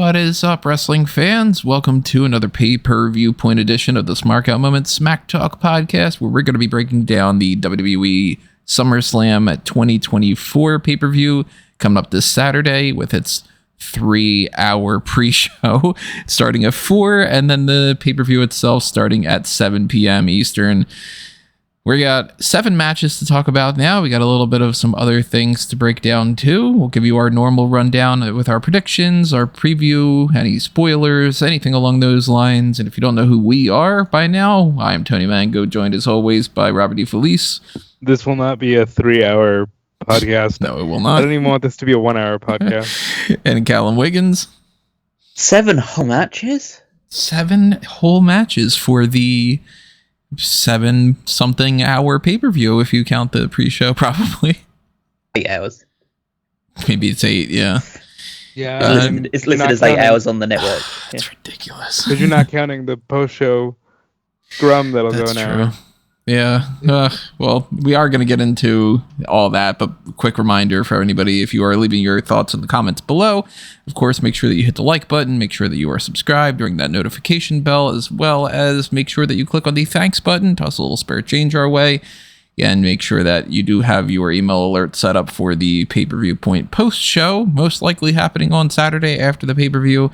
What is up, wrestling fans? Welcome to another Pay-Per-Viewpoint edition of the Smark Out Moment Smack Talk podcast, where we're going to be breaking down the WWE SUMMERSLAM 2024 pay-per-view coming up this Saturday with its 3-hour pre-show starting at 4, and then the pay-per-view itself starting at 7 p.m. Eastern. We got 7 matches to talk about now. We got a little bit of some other things to break down too. We'll give you our normal rundown with our predictions, our preview, any spoilers, anything along those lines. And if you don't know who we are by now, I am Tony Mango, joined as always by Robert DeFelice. This will not be a 3-hour podcast. No, it will not. I don't even want this to be a 1-hour podcast. And Callum Wiggins. 7 whole matches? 7 whole matches for the 7-something hour pay-per-view, if you count the pre-show, probably. 8 hours. Maybe it's 8, yeah. Yeah. It's listed as 8 hours on the network. That's ridiculous. Because you're not counting the post-show scrum that'll go now. True. Yeah. Well, we are going to get into all that, but quick reminder for anybody, if you are leaving your thoughts in the comments below, of course, make sure that you hit the like button, make sure that you are subscribed, ring that notification bell, as well as make sure that you click on the thanks button, toss a little spare change our way, and make sure that you do have your email alert set up for the Pay-Per-Viewpoint post-show, most likely happening on Saturday after the pay-per-view.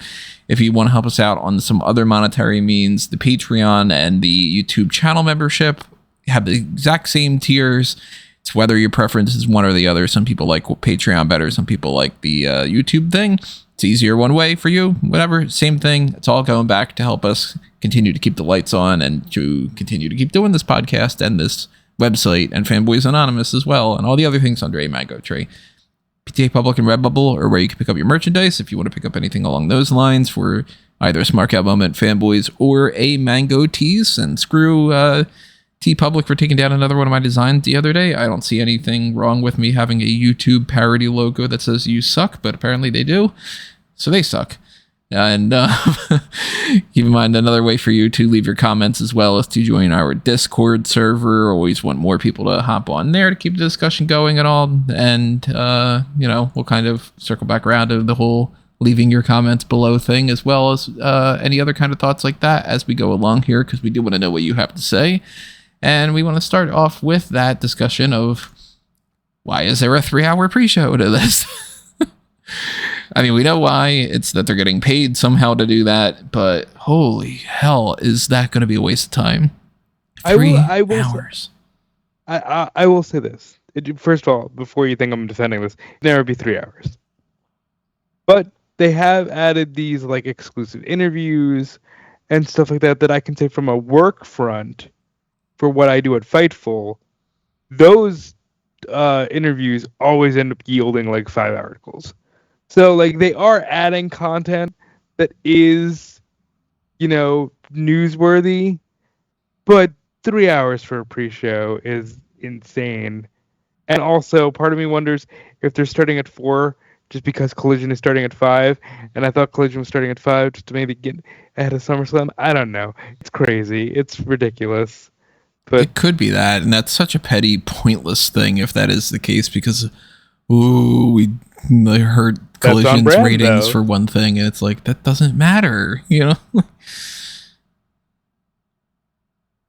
If you want to help us out on some other monetary means, the Patreon and the YouTube channel membership have the exact same tiers. It's whether your preference is one or the other. Some people like Patreon better. Some people like the YouTube thing. It's easier one way for you. Whatever, same thing. It's all going back to help us continue to keep the lights on and to continue to keep doing this podcast and this website and Fanboys Anonymous as well, and all the other things under a Mango Tree. PTA Public and Redbubble are where you can pick up your merchandise if you want to pick up anything along those lines for either Smark Out Moment, Fanboys, or a Mango Tees. And screw T Public for taking down another one of my designs the other day. I don't see anything wrong with me having a YouTube parody logo that says "you suck," but apparently they do, so they suck. And keep in mind, another way for you to leave your comments as well is to join our Discord server. Always want more people to hop on there to keep the discussion going and all. And we'll kind of circle back around to the whole leaving your comments below thing, as well as any other kind of thoughts like that as we go along here, because we do want to know what you have to say. And we want to start off with that discussion of why is there a 3-hour pre-show to this? I mean, we know why. It's that they're getting paid somehow to do that, but holy hell, is that going to be a waste of time? 3 hours. I will say this. First of all, before you think I'm defending this, it'd never be 3 hours. But they have added these like exclusive interviews and stuff like that I can say from a work front for what I do at Fightful. Those interviews always end up yielding like 5 articles. So, like, they are adding content that is, newsworthy, but 3 hours for a pre-show is insane. And also, part of me wonders if they're starting at 4 just because Collision is starting at 5, and I thought Collision was starting at 5 just to maybe get ahead of SummerSlam. I don't know. It's crazy. It's ridiculous. But it could be that, and that's such a petty, pointless thing if that is the case, because, we heard Collision's brand, ratings for one thing, and it's like, that doesn't matter,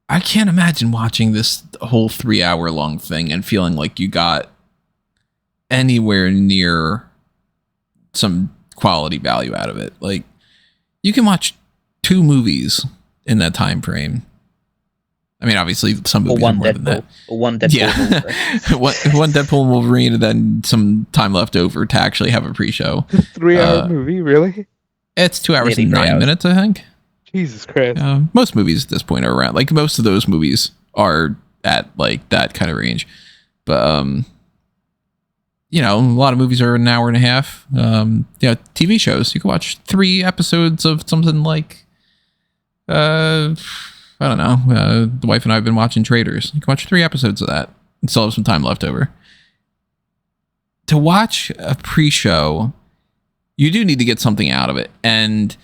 I can't imagine watching this whole 3-hour long thing and feeling like you got anywhere near some quality value out of it. Like, you can watch 2 movies in that time frame. I mean, obviously, some movies are more than that. Or one Deadpool. Yeah. one Deadpool and Wolverine, and then some time left over to actually have a pre-show. 3-hour movie, really? It's 2 hours and 9 minutes, I think. Jesus Christ. Most movies at this point are around, like, most of those movies are at, like, that kind of range. But, a lot of movies are an hour and a half. TV shows, you can watch 3 episodes of something like, I don't know. The wife and I have been watching Traders. You can watch 3 episodes of that and still have some time left over. To watch a pre-show, you do need to get something out of it. And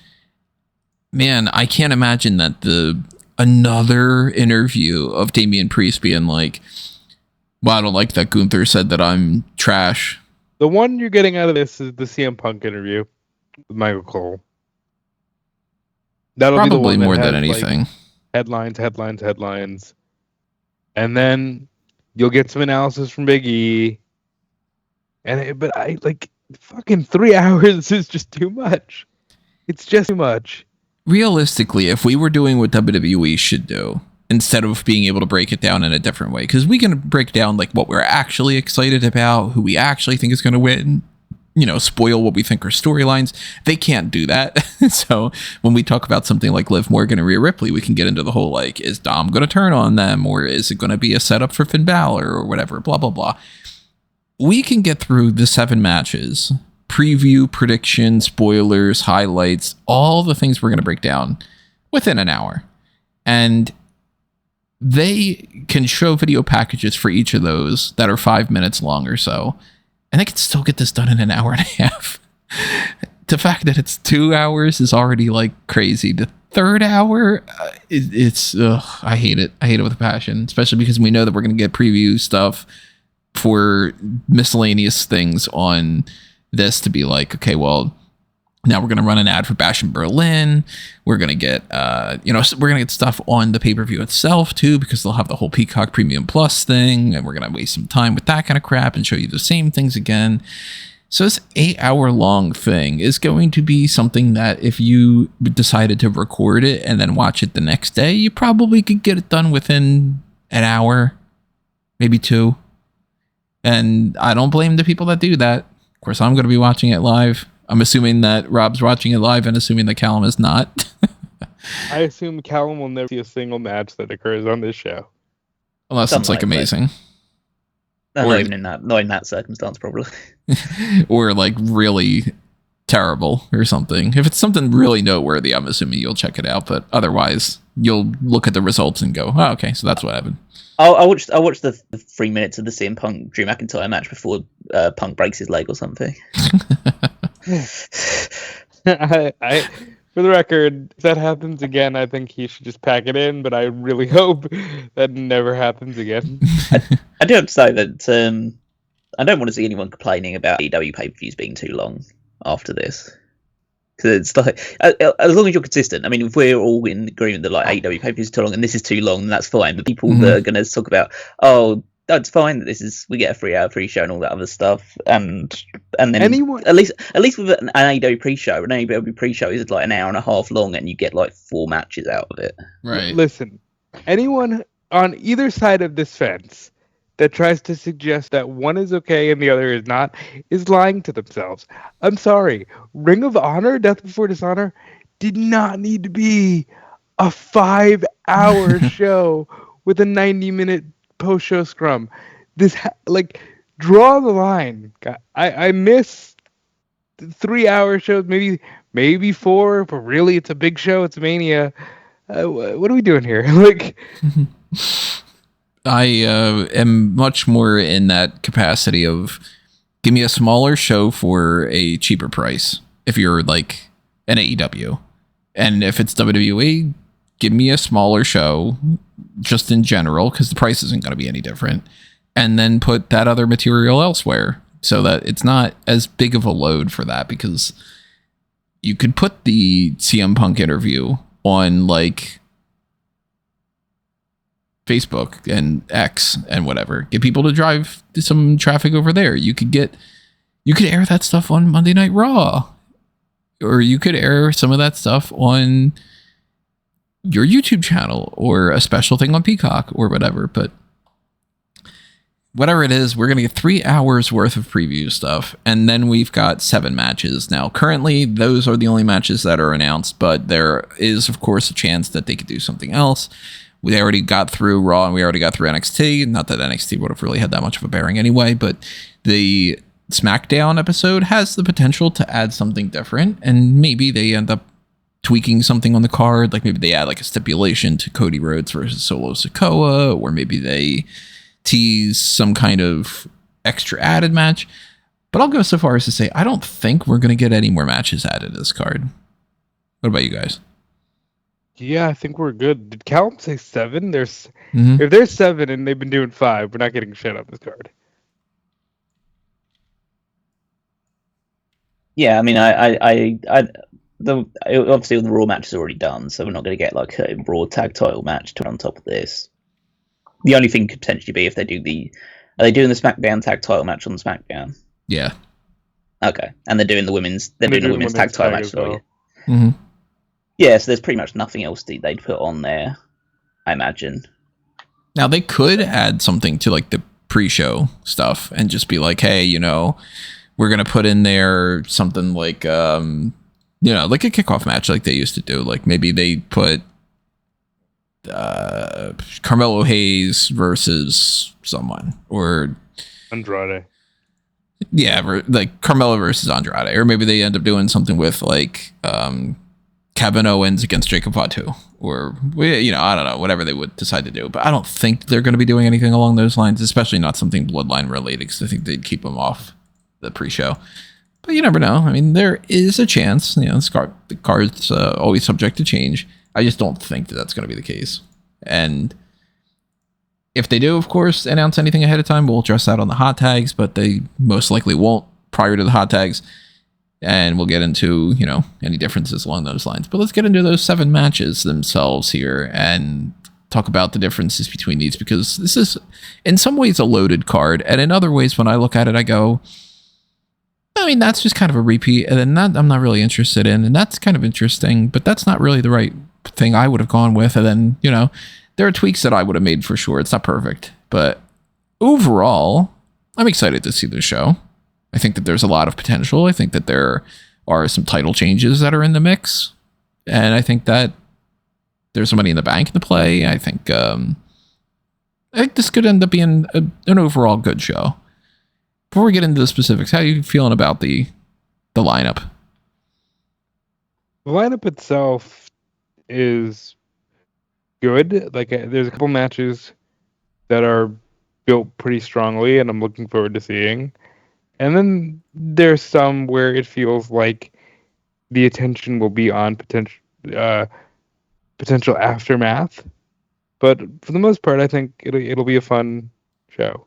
man, I can't imagine that another interview of Damian Priest being like, well, I don't like that Gunther said that I'm trash. The one you're getting out of this is the CM Punk interview with Michael Cole. That'll be the Probably one that more than has, like, anything. headlines. And then you'll get some analysis from Big E. But I like fucking 3 hours is just too much. It's just too much. Realistically, if we were doing what WWE should do, instead of being able to break it down in a different way, because we can break down like what we're actually excited about, who we actually think is going to win, spoil what we think are storylines. They can't do that. So when we talk about something like Liv Morgan and Rhea Ripley, we can get into the whole, like, is Dom going to turn on them, or is it going to be a setup for Finn Balor or whatever, blah, blah, blah. We can get through the 7 matches, preview, prediction, spoilers, highlights, all the things we're going to break down within an hour. And they can show video packages for each of those that are 5 minutes long or so, and they can still get this done in an hour and a half. The fact that it's 2 hours is already like crazy. The third hour, I hate it. I hate it with a passion, especially because we know that we're going to get preview stuff for miscellaneous things on this to be like, okay, well, now we're going to run an ad for Bash in Berlin. We're going to get, we're going to get stuff on the pay-per-view itself too, because they'll have the whole Peacock Premium Plus thing, and we're going to waste some time with that kind of crap and show you the same things again. So this 8-hour long thing is going to be something that if you decided to record it and then watch it the next day, you probably could get it done within an hour, maybe 2. And I don't blame the people that do that. Of course, I'm going to be watching it live. I'm assuming that Rob's watching it live and assuming that Callum is not. I assume Callum will never see a single match that occurs on this show. Unless it's like amazing. Not in that circumstance, probably. Or like really terrible or something. If it's something really noteworthy, I'm assuming you'll check it out. But otherwise, you'll look at the results and go, oh, okay, so that's what happened. I watched the 3 minutes of the CM Punk Drew McIntyre match before Punk breaks his leg or something. I for the record, if that happens again, I think he should just pack it in, but I really hope that never happens again. I do have to say that I don't want to see anyone complaining about AEW pay-per-views being too long after this. Because it's like, as long as you're consistent, I mean, if we're all in agreement that like AEW pay-per-views is too long and this is too long, then that's fine. But people that are going to talk about, oh, that's fine that we get a 3-hour pre-show and all that other stuff, and then at least with an AEW pre-show, an AEW pre-show is like an hour and a half long, and you get like 4 matches out of it. Right. Listen, anyone on either side of this fence that tries to suggest that one is okay and the other is not is lying to themselves. I'm sorry. Ring of Honor, Death Before Dishonor, did not need to be a 5-hour show with a 90-minute post-show scrum. Draw the line. I miss 3-hour shows, maybe 4, but really it's a big show. It's Mania. What are we doing here? I am much more in that capacity of give me a smaller show for a cheaper price if you're like an AEW. And if it's WWE, give me a smaller show just in general, because the price isn't going to be any different. And then put that other material elsewhere so that it's not as big of a load for that, because you could put the CM Punk interview on like Facebook and X and whatever, get people to drive some traffic over there. You could air that stuff on Monday Night Raw, or you could air some of that stuff on your YouTube channel or a special thing on Peacock or whatever. But whatever it is, we're going to get 3 hours worth of preview stuff. And then we've got 7 matches. Now, currently, those are the only matches that are announced, but there is, of course, a chance that they could do something else. We already got through Raw and we already got through NXT. Not that NXT would have really had that much of a bearing anyway, but the SmackDown episode has the potential to add something different, and maybe they end up tweaking something on the card. Like maybe they add like a stipulation to Cody Rhodes versus Solo Sikoa, or maybe they tease some kind of extra added match. But I'll go so far as to say I don't think we're going to get any more matches added to this card. What about you guys? Yeah, I think we're good. Did Callum say 7? If there's 7 and they've been doing 5, we're not getting shit on this card. Yeah, I mean, obviously the Raw match is already done, so we're not going to get like a Raw tag title match to on top of this. The only thing could potentially be if they do are they doing the SmackDown tag title match on SmackDown? Yeah. Okay, and they're doing the women's tag title match. Well. Mm-hmm. Yeah, so there's pretty much nothing else they'd put on there, I imagine. Now they could add something to like the pre-show stuff and just be like, hey, we're gonna put in there something like like a kickoff match like they used to do. Like maybe they put Carmelo Hayes versus someone, or Andrade. Yeah, like Carmelo versus Andrade, or maybe they end up doing something with like Kevin Owens against Jacob Fatu, or I don't know, whatever they would decide to do. But I don't think they're going to be doing anything along those lines, especially not something Bloodline related, because I think they'd keep them off the pre-show. But you never know. I mean, there is a chance. The card's always subject to change. I just don't think that that's going to be the case. And if they do, of course, announce anything ahead of time, we'll address that on the hot tags, but they most likely won't prior to the hot tags. And we'll get into, any differences along those lines. But let's get into those 7 matches themselves here and talk about the differences between these, because this is, in some ways, a loaded card. And in other ways, when I look at it, I go, I mean, that's just kind of a repeat. And then that I'm not really interested in. And that's kind of interesting, but that's not really the right thing I would have gone with. And then, there are tweaks that I would have made for sure. It's not perfect. But overall, I'm excited to see the show. I think that there's a lot of potential. I think that there are some title changes that are in the mix. And I think that there's some money in the bank to play. I think this could end up being an overall good show. Before we get into the specifics, how are you feeling about the lineup? The lineup itself is good. Like, there's a couple matches that are built pretty strongly, and I'm looking forward to seeing. And then there's some where it feels like the attention will be on potential aftermath. But for the most part, I think it'll be a fun show.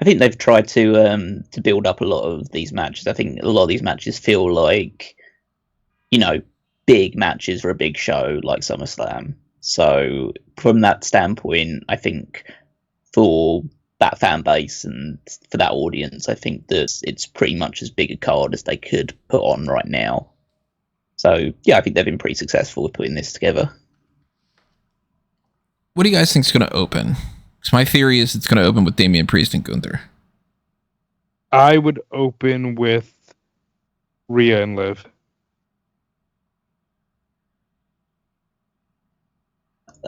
I think they've tried to build up a lot of these matches. I think a lot of these matches feel like, big matches for a big show like SummerSlam. So from that standpoint, I think for that fan base and for that audience, I think that it's pretty much as big a card as they could put on right now. So yeah, I think they've been pretty successful with putting this together. What do you guys think is going to open? So my theory is it's going to open with Damian Priest and Gunther. I would open with Rhea and Liv.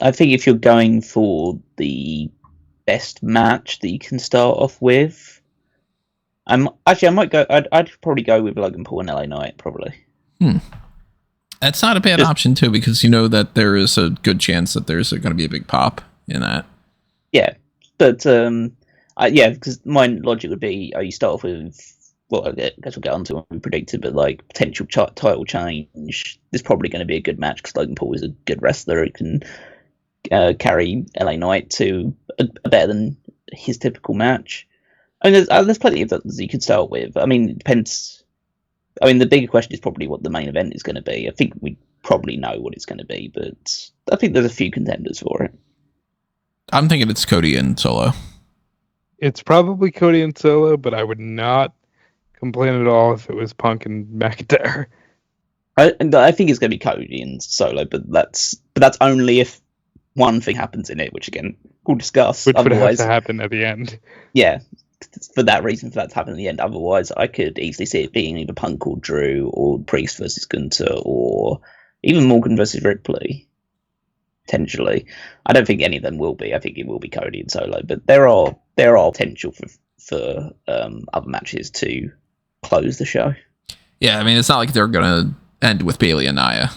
I think if you're going for the best match that you can start off with, I'd probably go with Logan Paul and LA Knight, probably. That's not a bad option too, because that there is a good chance that there's going to be a big pop in that. Yeah, but because my logic would be, you start off with, well, I guess we'll get on to what we predicted, but like potential title change. There's probably going to be a good match because Logan Paul is a good wrestler who can carry LA Knight to a better than his typical match. I mean, there's plenty of things you could start with. I mean, it depends. I mean, the bigger question is probably what the main event is going to be. I think we probably know what it's going to be, but I think there's a few contenders for it. I'm thinking it's Cody and Solo. It's probably Cody and Solo, but I would not complain at all if it was Punk and McIntyre. I think it's going to be Cody and Solo, but that's only if one thing happens in it, which again we'll discuss. Which would have to happen at the end. Yeah, for that reason, for that to happen at the end. Otherwise, I could easily see it being either Punk or Drew, or Priest versus Gunther, or even Morgan versus Ripley. Potentially, I don't think any of them will be. I think it will be Cody and Solo, but there are potential for other matches to close the show. Yeah, I mean, it's not like they're gonna end with Bayley and Nia.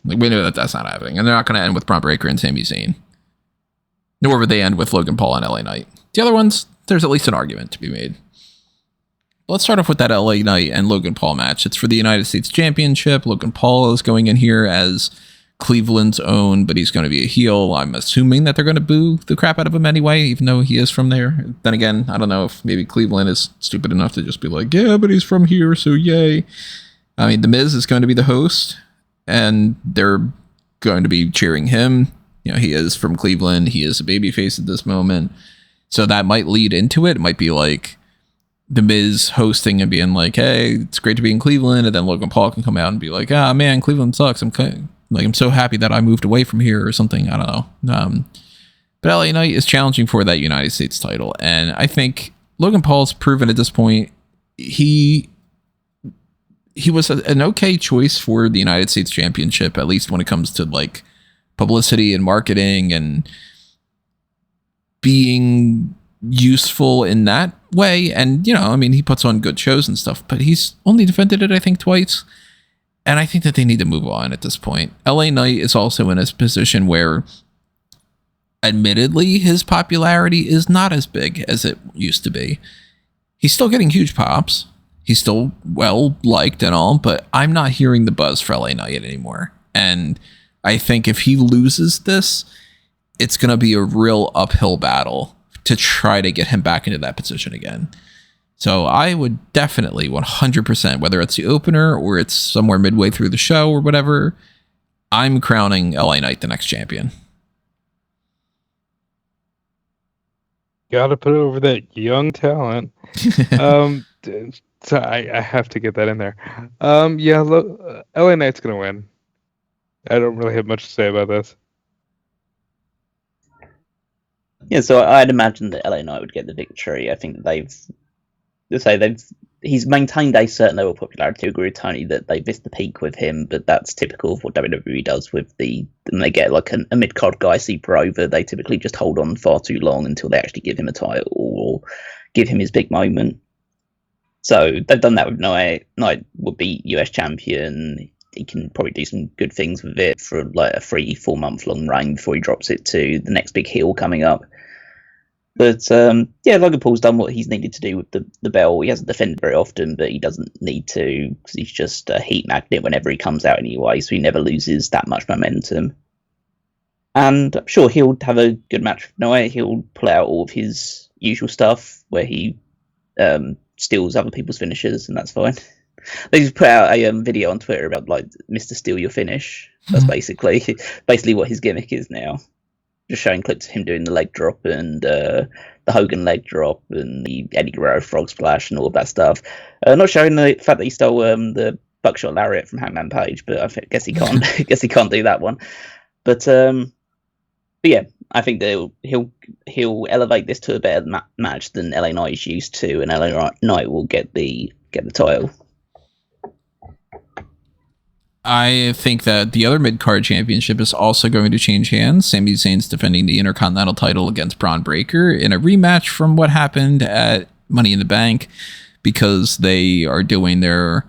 Like, we know that that's not happening, and they're not gonna end with Bron Breakker and Sami Zayn. Nor would they end with Logan Paul and LA Knight. The other ones, there's at least an argument to be made. Let's start off with that LA Knight and Logan Paul match. It's for the United States Championship. Logan Paul is going in here as Cleveland's own, but he's going to be a heel. I'm assuming that they're going to boo the crap out of him anyway, even though he is from there. Then again, I don't know if maybe Cleveland is stupid enough to just be like, yeah, but he's from here, so yay. I mean, The Miz is going to be the host, and they're going to be cheering him. You know, he is from Cleveland. He is a babyface at this moment. So that might lead into it. It might be like The Miz hosting and being like, hey, it's great to be in Cleveland. And then Logan Paul can come out and be like, ah, man, Cleveland sucks. I'm so happy that I moved away from here or something. I don't know. But LA Knight is challenging for that United States title. And I think Logan Paul's proven at this point, he was an okay choice for the United States Championship, at least when it comes to like publicity and marketing and being useful in that way. And, you know, I mean, he puts on good shows and stuff, but he's only defended it, I think, twice. And I think that they need to move on at this point. LA Knight is also in a position where, admittedly, his popularity is not as big as it used to be. He's still getting huge pops. He's still well liked and all, but I'm not hearing the buzz for LA Knight anymore. And I think if he loses this, it's going to be a real uphill battle to try to get him back into that position again. So I would definitely 100%, whether it's the opener or it's somewhere midway through the show or whatever, I'm crowning LA Knight the next champion. Got to put it over that young talent. So I have to get that in there. Yeah, look, LA Knight's going to win. I don't really have much to say about this. Yeah, so I'd imagine that LA Knight would get the victory. I think he's maintained a certain level of popularity. I agree with Tony that they missed the peak with him, but that's typical of what WWE does with when they get like a mid-card guy super over, they typically just hold on far too long until they actually give him a title or give him his big moment. So they've done that with Knight. Knight would be US champion. He can probably do some good things with it for like a 3-4 month long reign before he drops it to the next big heel coming up. But yeah, Logan Paul's done what he's needed to do with the belt. He hasn't defended very often, but he doesn't need to because he's just a heat magnet whenever he comes out anyway, so he never loses that much momentum. And I'm sure he'll have a good match with Knight. He'll pull out all of his usual stuff where he steals other people's finishes, and that's fine. They just put out a video on Twitter about like Mr. Steal Your Finish. That's basically what his gimmick is now. Just showing clips of him doing the leg drop and the Hogan leg drop and the Eddie Guerrero frog splash and all of that stuff. Not showing the fact that he stole the buckshot lariat from Hangman Page, but I guess he can't. Guess he can't do that one. But yeah, I think that he'll elevate this to a better match than LA Knight is used to, and LA Knight will get the title. I think that the other mid-card championship is also going to change hands. Sami Zayn's defending the Intercontinental title against Bron Breakker in a rematch from what happened at Money in the Bank, because they are doing their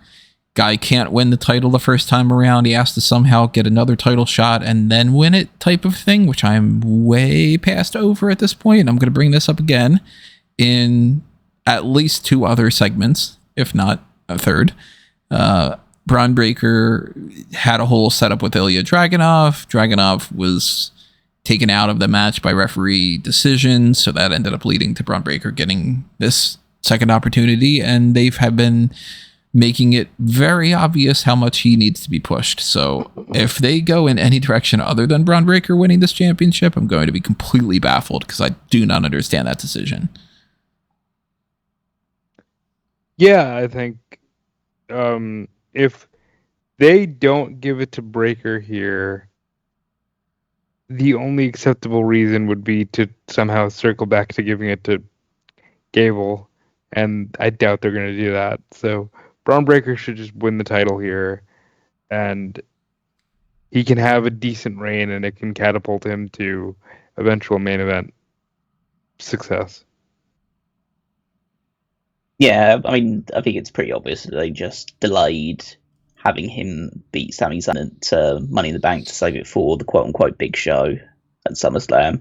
guy can't win the title the first time around. He has to somehow get another title shot and then win it type of thing, which I'm way past over at this point. I'm going to bring this up again in at least 2 other segments, if not a third. Bron Breakker had a whole setup with Ilya Dragunov. Dragunov was taken out of the match by referee decision, so that ended up leading to Bron Breakker getting this second opportunity, and have been making it very obvious how much he needs to be pushed. So if they go in any direction other than Bron Breakker winning this championship, I'm going to be completely baffled because I do not understand that decision. Yeah, I think if they don't give it to Breakker here, the only acceptable reason would be to somehow circle back to giving it to Gable, and I doubt they're going to do that. So Bron Breakker should just win the title here, and he can have a decent reign, and it can catapult him to eventual main event success. Yeah, I mean, I think it's pretty obvious that they just delayed having him beat Sami Zayn at Money in the Bank to save it for the quote-unquote big show at SummerSlam.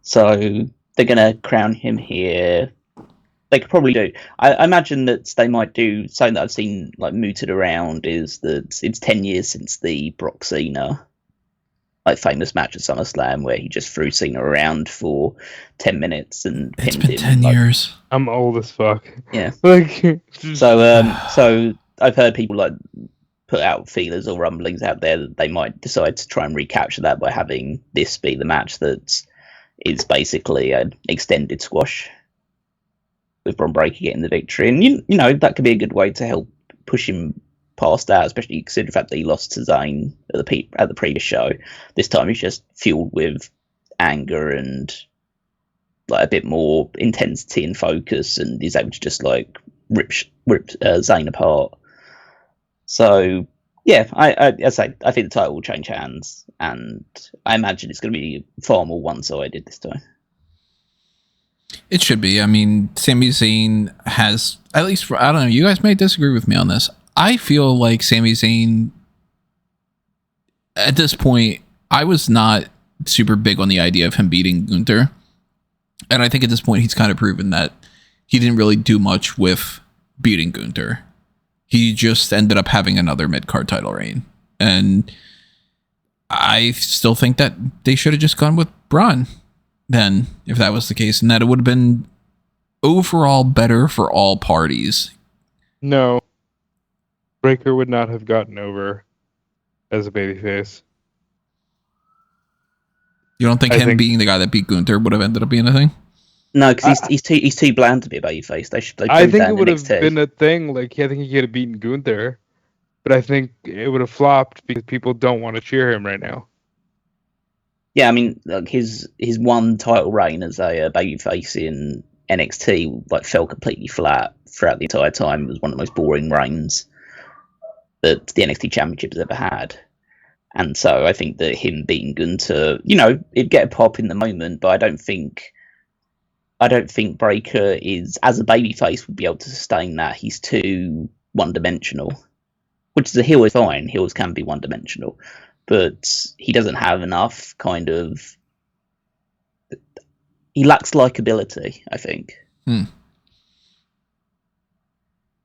So they're going to crown him here. They could probably do. I imagine that they might do something that I've seen like mooted around is that it's 10 years since the Brock Cena famous match at SummerSlam where he just threw Cena around for 10 minutes and it's pinned been him. 10 years. I'm old as fuck. Yeah. Like, So I've heard people like put out feelers or rumblings out there that they might decide to try and recapture that by having this be the match that is basically an extended squash with Bron Breakker getting the victory, and you know that could be a good way to help push him past that, especially considering the fact that he lost to Zayn at the previous show. This time he's just fueled with anger and like a bit more intensity and focus, and he's able to just like rip Zayn apart. So yeah, I think the title will change hands, and I imagine it's going to be far more one-sided this time. It should be. I mean, Sami Zayn has, at least I don't know, you guys may disagree with me on this. I feel like Sami Zayn, at this point, I was not super big on the idea of him beating Gunther. And I think at this point, he's kind of proven that he didn't really do much with beating Gunther. He just ended up having another mid-card title reign. And I still think that they should have just gone with Bron then, if that was the case, and that it would have been overall better for all parties. No. Breakker would not have gotten over as a babyface. You don't think being the guy that beat Gunther would have ended up being a thing? No, because he's too bland to be a babyface. I think it would have been a thing. Like, I think he could have beaten Gunther, but I think it would have flopped because people don't want to cheer him right now. Yeah, I mean, like his one title reign as a babyface in NXT like fell completely flat throughout the entire time. It was one of the most boring reigns that the NXT Championship has ever had. And so I think that him beating Gunther, you know, it'd get a pop in the moment, but I don't think Breakker is, as a babyface, would be able to sustain that. He's too one-dimensional, which is a heel is fine. Heels can be one-dimensional, but he doesn't have enough kind of. He lacks likability, I think.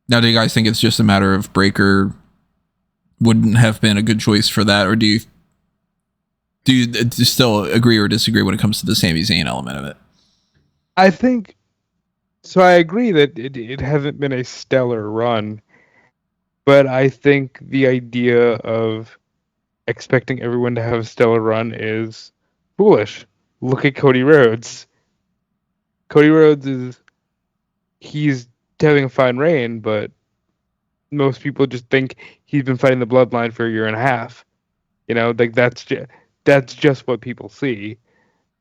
Now, do you guys think it's just a matter of Breakker wouldn't have been a good choice for that, or do you still agree or disagree when it comes to the Sami Zayn element of it? I think so. I agree that it hasn't been a stellar run, but I think the idea of expecting everyone to have a stellar run is foolish. Look at Cody Rhodes. Cody Rhodes he's having a fine reign, but most people just think he's been fighting the bloodline for a year and a half. You know, like that's just what people see.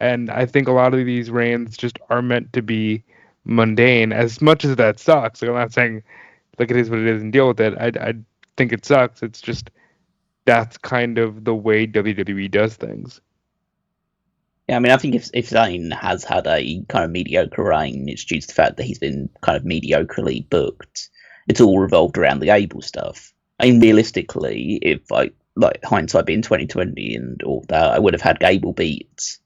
And I think a lot of these reigns just are meant to be mundane, as much as that sucks. Like, I'm not saying, like, it is what it is and deal with it. I think it sucks. It's just that's kind of the way WWE does things. Yeah, I mean, I think if Zayn has had a kind of mediocre reign, it's due to the fact that he's been kind of mediocrely booked. It's all revolved around the Gable stuff. I mean, realistically, if like hindsight being 2020 and all that, I would have had Gable beat.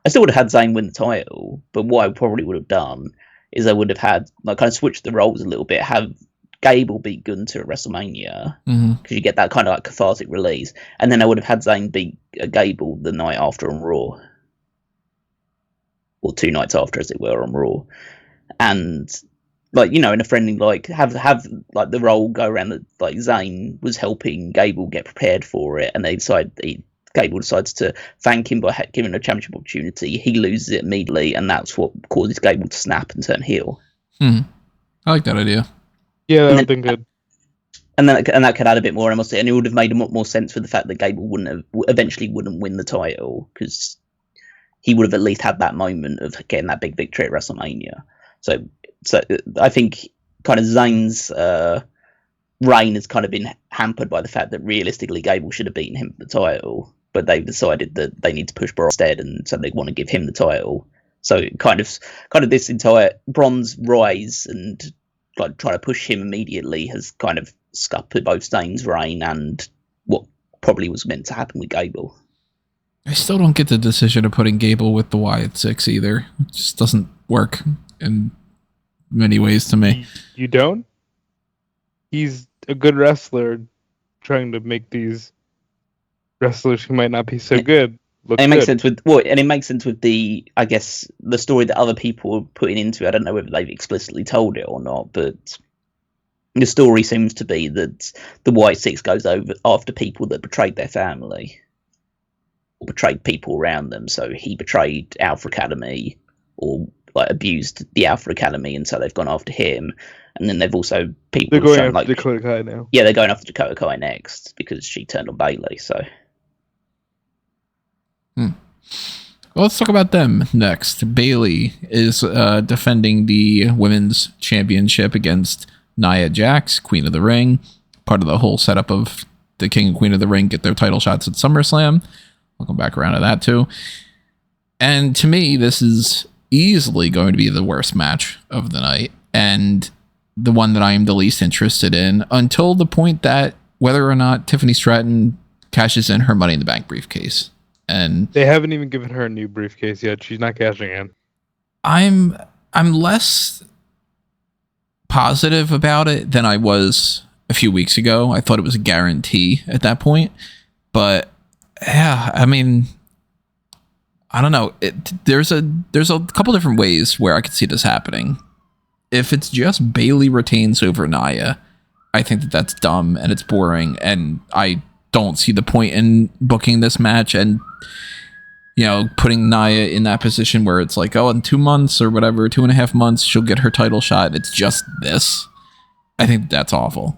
I still would have had Zayn win the title, but what I probably would have done is I would have had like kind of switched the roles a little bit, have Gable beat Gunther at WrestleMania because you get that kind of like cathartic release, and then I would have had Zayn beat Gable the night after on Raw, or 2 nights after, as it were, on Raw, and like, you know, in a friendly like have like the role go around that like Zayn was helping Gable get prepared for it, and Gable decides to thank him by giving him a championship opportunity. He loses it immediately, and that's what causes Gable to snap and turn heel. I like that idea. Yeah, that would have been good. And that could add a bit more animosity, and it would have made a lot more sense with the fact that Gable eventually wouldn't win the title, because he would have at least had that moment of getting that big victory at WrestleMania. So I think kind of Zayn's reign has kind of been hampered by the fact that realistically Gable should have beaten him for the title, but they've decided that they need to push Bron instead, and so they want to give him the title. So kind of this entire Bron's rise and like trying to push him immediately has kind of scuppered both Zayn's reign and what probably was meant to happen with Gable. I still don't get the decision of putting Gable with the Wyatt Six either. It just doesn't work in many ways to me. You don't? He's a good wrestler trying to make these wrestlers who might not be so good look and it good. makes sense with the, I guess, the story that other people are putting into it. I don't know whether they've explicitly told it or not, but The story seems to be that the White Six goes over after people that betrayed their family or betrayed people around them. So he betrayed Alpha Academy or like abused the Alpha Academy, and so they've gone after him. And then they've also people They're going after like Dakota Kai now. Yeah, they're going after Dakota Kai next because she turned on Bayley. So. Well, let's talk about them next. Bayley is defending the women's championship against Nia Jax, Queen of the Ring. Part of the whole setup of the King and Queen of the Ring get their title shots at SummerSlam. I'll come back around to that too. And to me, this is easily going to be the worst match of the night, and the one that I am the least interested in until the point that whether or not Tiffany Stratton cashes in her Money in the Bank briefcase. And they haven't even given her a new briefcase yet. She's not cashing in. I'm less positive about it than I was a few weeks ago. I thought it was a guarantee at that point, but yeah, I mean, I don't know. There's a couple different ways where I could see this happening. If it's just Bayley retains over Nia, I think that that's dumb and it's boring, and I don't see the point in booking this match and, you know, putting Nia in that position where it's like, oh, in 2 months or whatever, 2.5 months, she'll get her title shot. It's just this. I think that's awful.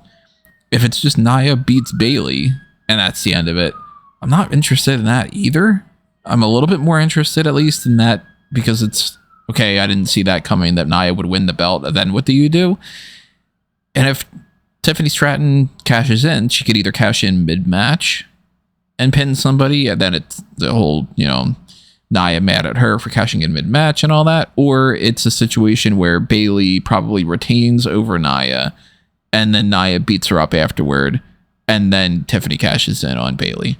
If it's just Nia beats Bayley and that's the end of it, I'm not interested in that either. I'm a little bit more interested, at least, in that because it's, okay, I didn't see that coming, that Nia would win the belt. Then what do you do? And if Tiffany Stratton cashes in, she could either cash in mid-match and pin somebody, and then it's the whole, you know, Nia mad at her for cashing in mid-match and all that, or it's a situation where Bayley probably retains over Nia, and then Nia beats her up afterward, and then Tiffany cashes in on Bayley.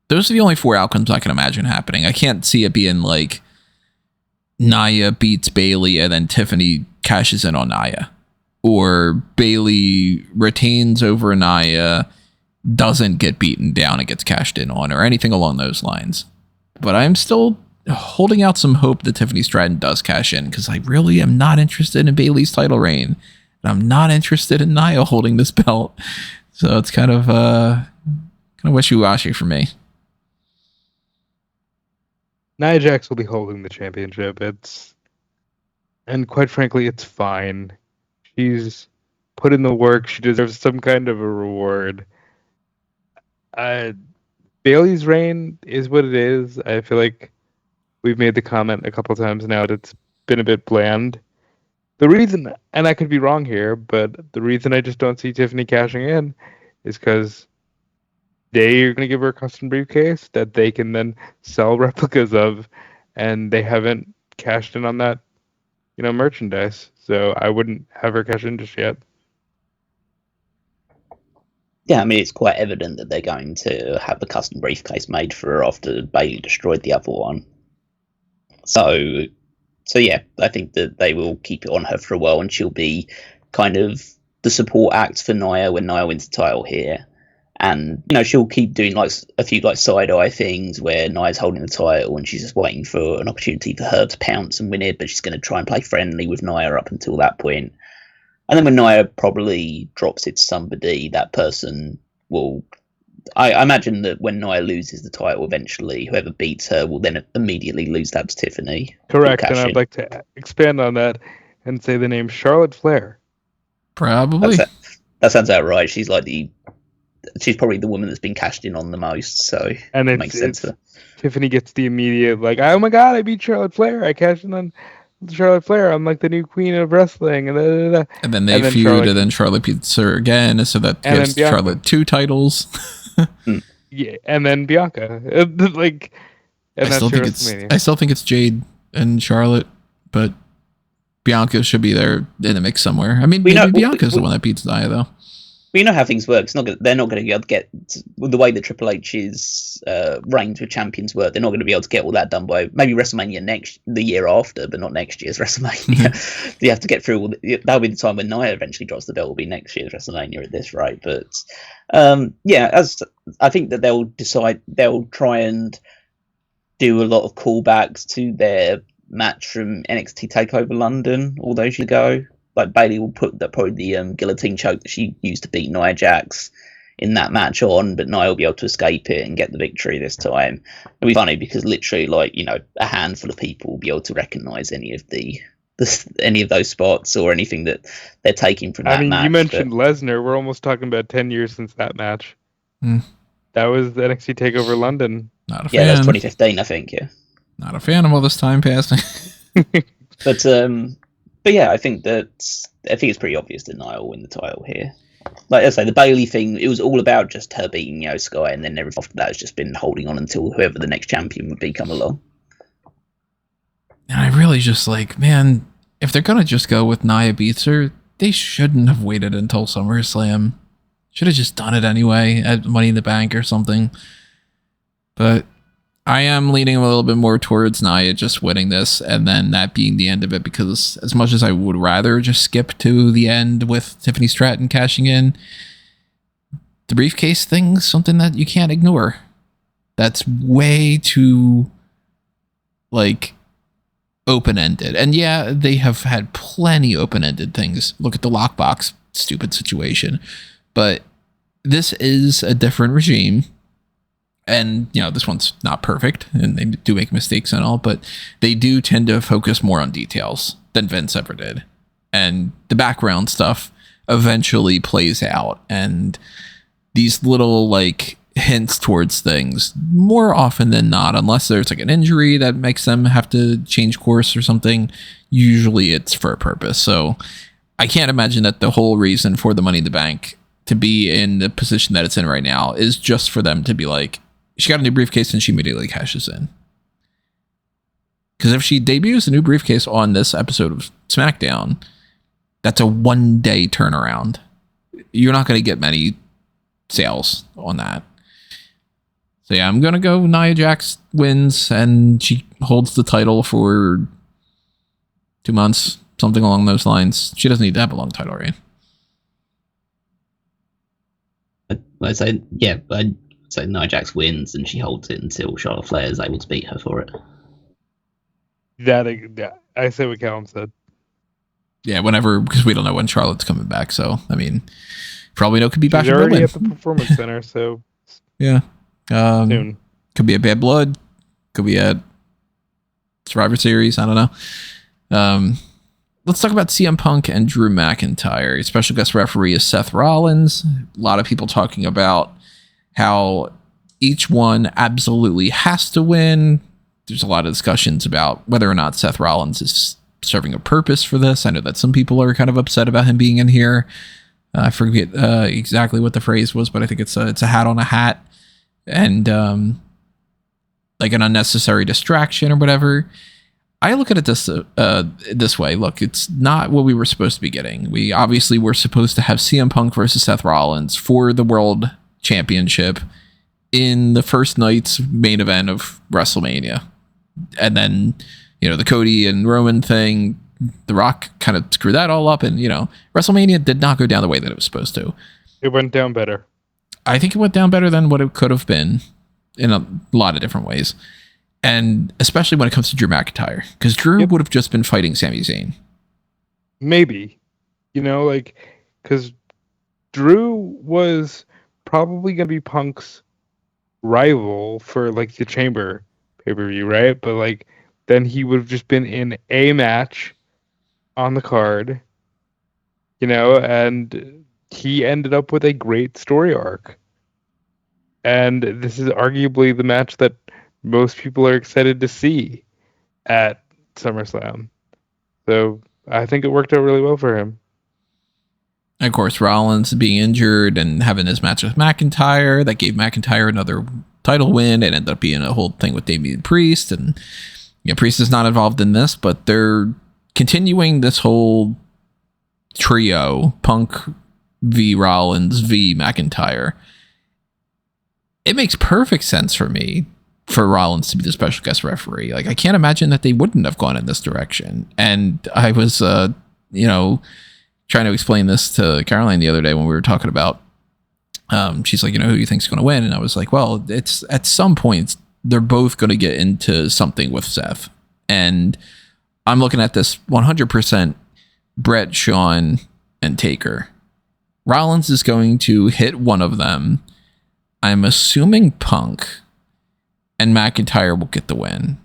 Those are the only 4 outcomes I can imagine happening. I can't see it being like Nia beats Bayley and then Tiffany cashes in on Nia, or Bayley retains over Nia, doesn't get beaten down and gets cashed in on, or anything along those lines. But I'm still holding out some hope that Tiffany Stratton does cash in, because I really am not interested in Bayley's title reign, and I'm not interested in Nia holding this belt. So it's kind of wishy-washy for me. Nia Jax will be holding the championship. And quite frankly, it's fine. She's put in the work. She deserves some kind of a reward. Bayley's reign is what it is. I feel like we've made the comment a couple times now that it's been a bit bland. The reason, and I could be wrong here, but the reason I just don't see Tiffany cashing in is because they're going to give her a custom briefcase that they can then sell replicas of, and they haven't cashed in on that, you know, merchandise. So I wouldn't have her cash in just yet. Yeah, I mean, it's quite evident that they're going to have a custom briefcase made for her after Bayley destroyed the other one. So yeah, I think that they will keep it on her for a while, and she'll be kind of the support act for Nia when Nia wins the title here. And, you know, she'll keep doing like a few like side eye things where Nia's holding the title and she's just waiting for an opportunity for her to pounce and win it, but she's going to try and play friendly with Nia up until that point. And then when Nia probably drops it to somebody, that person will... I imagine that when Nia loses the title eventually, whoever beats her will then immediately lose that to Tiffany. Correct, and I'd like to expand on that and say the name Charlotte Flair. Probably. That sounds about right. She's like she's probably the woman that's been cashed in on the most, so and it makes sense. Tiffany gets the immediate, like, oh my god, I beat Charlotte Flair. I cashed in on Charlotte Flair. I'm like the new queen of wrestling. And then they feud, and then Charlotte beats her again, so that gives Charlotte 2 titles. Yeah, and then Bianca. Like, and I still think it's Jade and Charlotte, but Bianca should be there in the mix somewhere. I mean, Bianca's the one that beats Nia, though. But you know how things work. They're not going to be able to get the way that Triple H's reigns with champions work. They're not going to be able to get all that done by maybe WrestleMania the year after, but not next year's WrestleMania. You have to get through that'll be the time when Nia eventually drops the belt. Will be next year's WrestleMania at this rate. But as I think that they'll try and do a lot of callbacks to their match from NXT Takeover London all those years ago, like Bayley will put probably the guillotine choke that she used to beat Nia Jax in that match on, but Nia will be able to escape it and get the victory this time. It'll be funny because literally, like, you know, a handful of people will be able to recognize any of those spots or anything that they're taking from that match. You mentioned Lesnar. We're almost talking about 10 years since that match. That was the NXT TakeOver London. Not a fan. Yeah, that's 2015, I think. Yeah. Not a fan of all this time passing. But yeah, I think it's pretty obvious that Nia will win the title here. Like I say, the Bayley thing, it was all about just her beating Sikoa, and then everything after that has just been holding on until whoever the next champion would be come along. And I really just like, man, if they're gonna just go with Nia beats her, they shouldn't have waited until SummerSlam. Should have just done it anyway at Money in the Bank or something. But I am leaning a little bit more towards Nia just winning this and then that being the end of it, because as much as I would rather just skip to the end with Tiffany Stratton cashing in, the briefcase thing's something that you can't ignore. That's way too, like, open-ended. And yeah, they have had plenty open-ended things. Look at the lockbox stupid situation. But this is a different regime. And, you know, this one's not perfect, and they do make mistakes and all, but they do tend to focus more on details than Vince ever did. And the background stuff eventually plays out. And these little, like, hints towards things, more often than not, unless there's, like, an injury that makes them have to change course or something, usually it's for a purpose. So I can't imagine that the whole reason for the Money in the Bank to be in the position that it's in right now is just for them to be like, she got a new briefcase and she immediately cashes in. Because if she debuts a new briefcase on this episode of SmackDown, that's a 1-day turnaround. You're not going to get many sales on that. So yeah, I'm going to go Nia Jax wins and she holds the title for 2 months, something along those lines. She doesn't need to have a long title reign. I say, yeah, so Nia Jax wins and she holds it until Charlotte Flair is able to beat her for it. That I say what Callum said. Yeah, whenever, because we don't know when Charlotte's coming back. So, I mean, probably no could be back She's in already Berlin. at the Performance Center, so yeah. soon. Could be at Bad Blood. Could be at Survivor Series. I don't know. Let's talk about CM Punk and Drew McIntyre. Special guest referee is Seth Rollins. A lot of people talking about how each one absolutely has to win. There's a lot of discussions about whether or not Seth Rollins is serving a purpose for this. I know that some people are kind of upset about him being in here. I forget exactly what the phrase was, but I think it's a hat on a hat and like an unnecessary distraction or whatever. I look at it this way. Look, it's not what we were supposed to be getting. We obviously were supposed to have CM Punk versus Seth Rollins for the World Championship in the first night's main event of WrestleMania. And then, you know, the Cody and Roman thing, The Rock kind of screwed that all up. And, you know, WrestleMania did not go down the way that it was supposed to. It went down better. I think it went down better than what it could have been in a lot of different ways. And especially when it comes to Drew McIntyre, because Drew would have just been fighting Sami Zayn. Maybe, you know, like, because Drew was probably going to be Punk's rival for, like, the Chamber pay-per-view, right? But, like, then he would have just been in a match on the card, you know, and he ended up with a great story arc. And this is arguably the match that most people are excited to see at SummerSlam. So I think it worked out really well for him. And of course, Rollins being injured and having his match with McIntyre, that gave McIntyre another title win. It ended up being a whole thing with Damian Priest. And yeah, Priest is not involved in this, but they're continuing this whole trio, Punk v. Rollins v. McIntyre. It makes perfect sense for me for Rollins to be the special guest referee. Like, I can't imagine that they wouldn't have gone in this direction. And I was, you know, trying to explain this to Caroline the other day when we were talking about, she's like, you know, who do you think's going to win? And I was like, well, it's at some point they're both going to get into something with Seth. And I'm looking at this 100% Brett, Shawn, and Taker. Rollins is going to hit one of them. I'm assuming Punk, and McIntyre will get the win,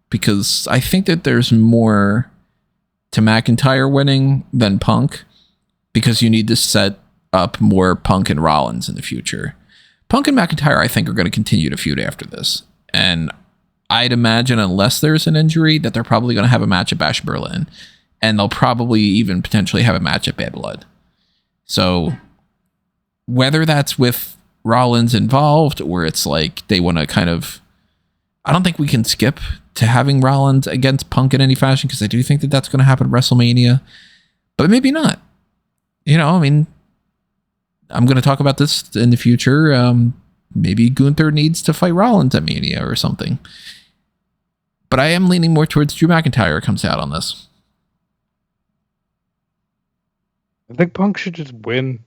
because I think that there's more to McIntyre winning than Punk, because you need to set up more Punk and Rollins in the future. Punk and McIntyre, I think, are going to continue to feud after this, and I'd imagine, unless there's an injury, that they're probably going to have a match at Bash Berlin, and they'll probably even potentially have a match at Bad Blood. So whether that's with Rollins involved, or it's like they want to kind of, I don't think we can skip to having Rollins against Punk in any fashion, because I do think that that's going to happen at WrestleMania, but maybe not. You know, I mean, I'm going to talk about this in the future. Maybe Gunther needs to fight Rollins at Mania or something. But I am leaning more towards Drew McIntyre comes out on this. I think Punk should just win.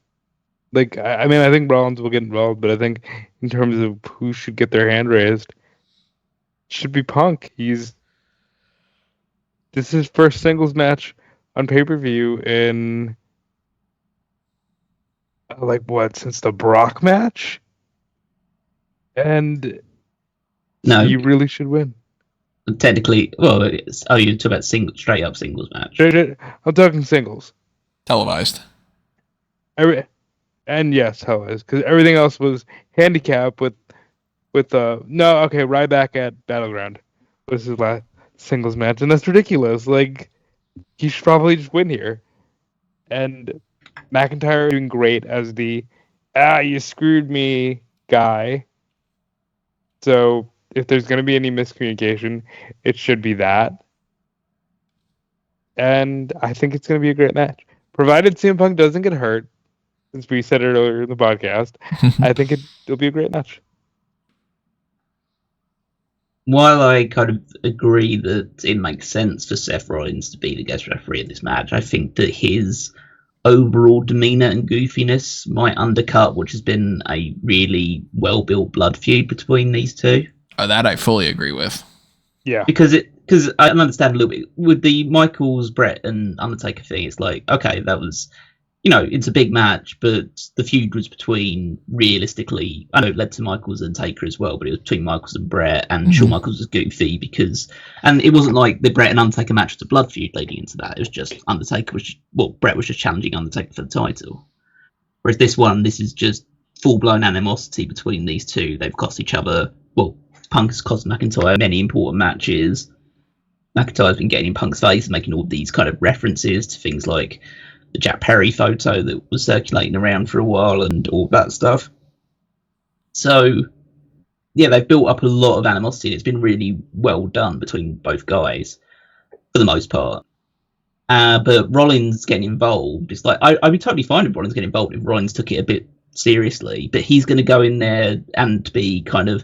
Like, I mean, I think Rollins will get involved, but I think in terms of who should get their hand raised, it should be Punk. This is his first singles match on pay-per-view in, like, what, since the Brock match? And No, he really should win. technically, well, you're talking about straight up singles match. I'm talking singles. Televised. And yes, televised, because everything else was handicap with Ryback at Battleground was his last singles match, and that's ridiculous. Like, he should probably just win here. And McIntyre doing great as the you screwed me guy. So if there's going to be any miscommunication, it should be that. And I think it's going to be a great match. Provided CM Punk doesn't get hurt, since we said it earlier in the podcast, I think it'll be a great match. While I kind of agree that it makes sense for Seth Rollins to be the guest referee in this match, I think that his overall demeanor and goofiness might undercut what has been a really well-built blood feud between these two. That I fully agree with. Yeah. Because I understand a little bit with the Michaels, Brett, and Undertaker thing. It's like, okay, that was, it's a big match, but the feud was between, realistically, I know it led to Michaels and Taker as well, but it was between Michaels and Brett, and Shawn Michaels was goofy and it wasn't like the Brett and Undertaker match was a blood feud leading into that. It was just Brett was just challenging Undertaker for the title. Whereas this is just full-blown animosity between these two. They've cost each other, Punk has cost McIntyre many important matches. McIntyre's been getting in Punk's face and making all these kind of references to things like the Jack Perry photo that was circulating around for a while and all that stuff. So, yeah, they've built up a lot of animosity. It's been really well done between both guys, for the most part. But Rollins getting involved, it's like, I'd be totally fine if Rollins getting involved if Rollins took it a bit seriously, but he's going to go in there and be kind of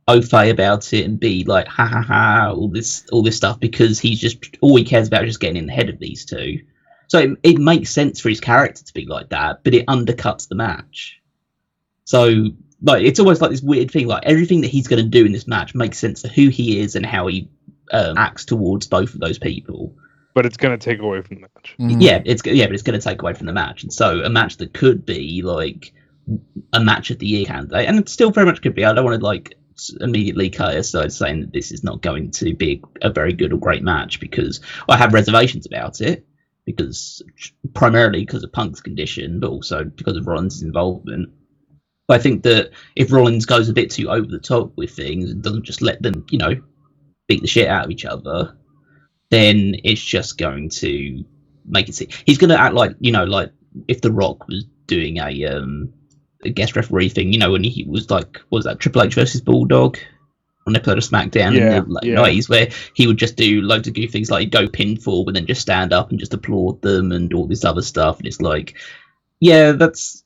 au fait about it and be like, ha ha ha, all this stuff, because he's just, all he cares about is just getting in the head of these two. So it makes sense for his character to be like that, but it undercuts the match. So, like, it's almost like this weird thing, like, everything that he's going to do in this match makes sense for who he is and how he acts towards both of those people. But it's going to take away from the match. Mm-hmm. But it's going to take away from the match. And so a match that could be, like, a match of the year candidate, and it still very much could be, I don't want to, like, immediately cut aside saying that this is not going to be a very good or great match, because I have reservations about it, primarily because of Punk's condition, but also because of Rollins' involvement. But I think that if Rollins goes a bit too over the top with things and doesn't just let them, beat the shit out of each other, then it's just going to make it sick. He's going to act like, like if The Rock was doing a guest referee thing, when he was like, what was that, Triple H versus Bulldog on an episode of SmackDown in the 90s, where he would just do loads of goofy things, like he'd go pinfall but then just stand up and just applaud them and all this other stuff. And it's like, yeah, that's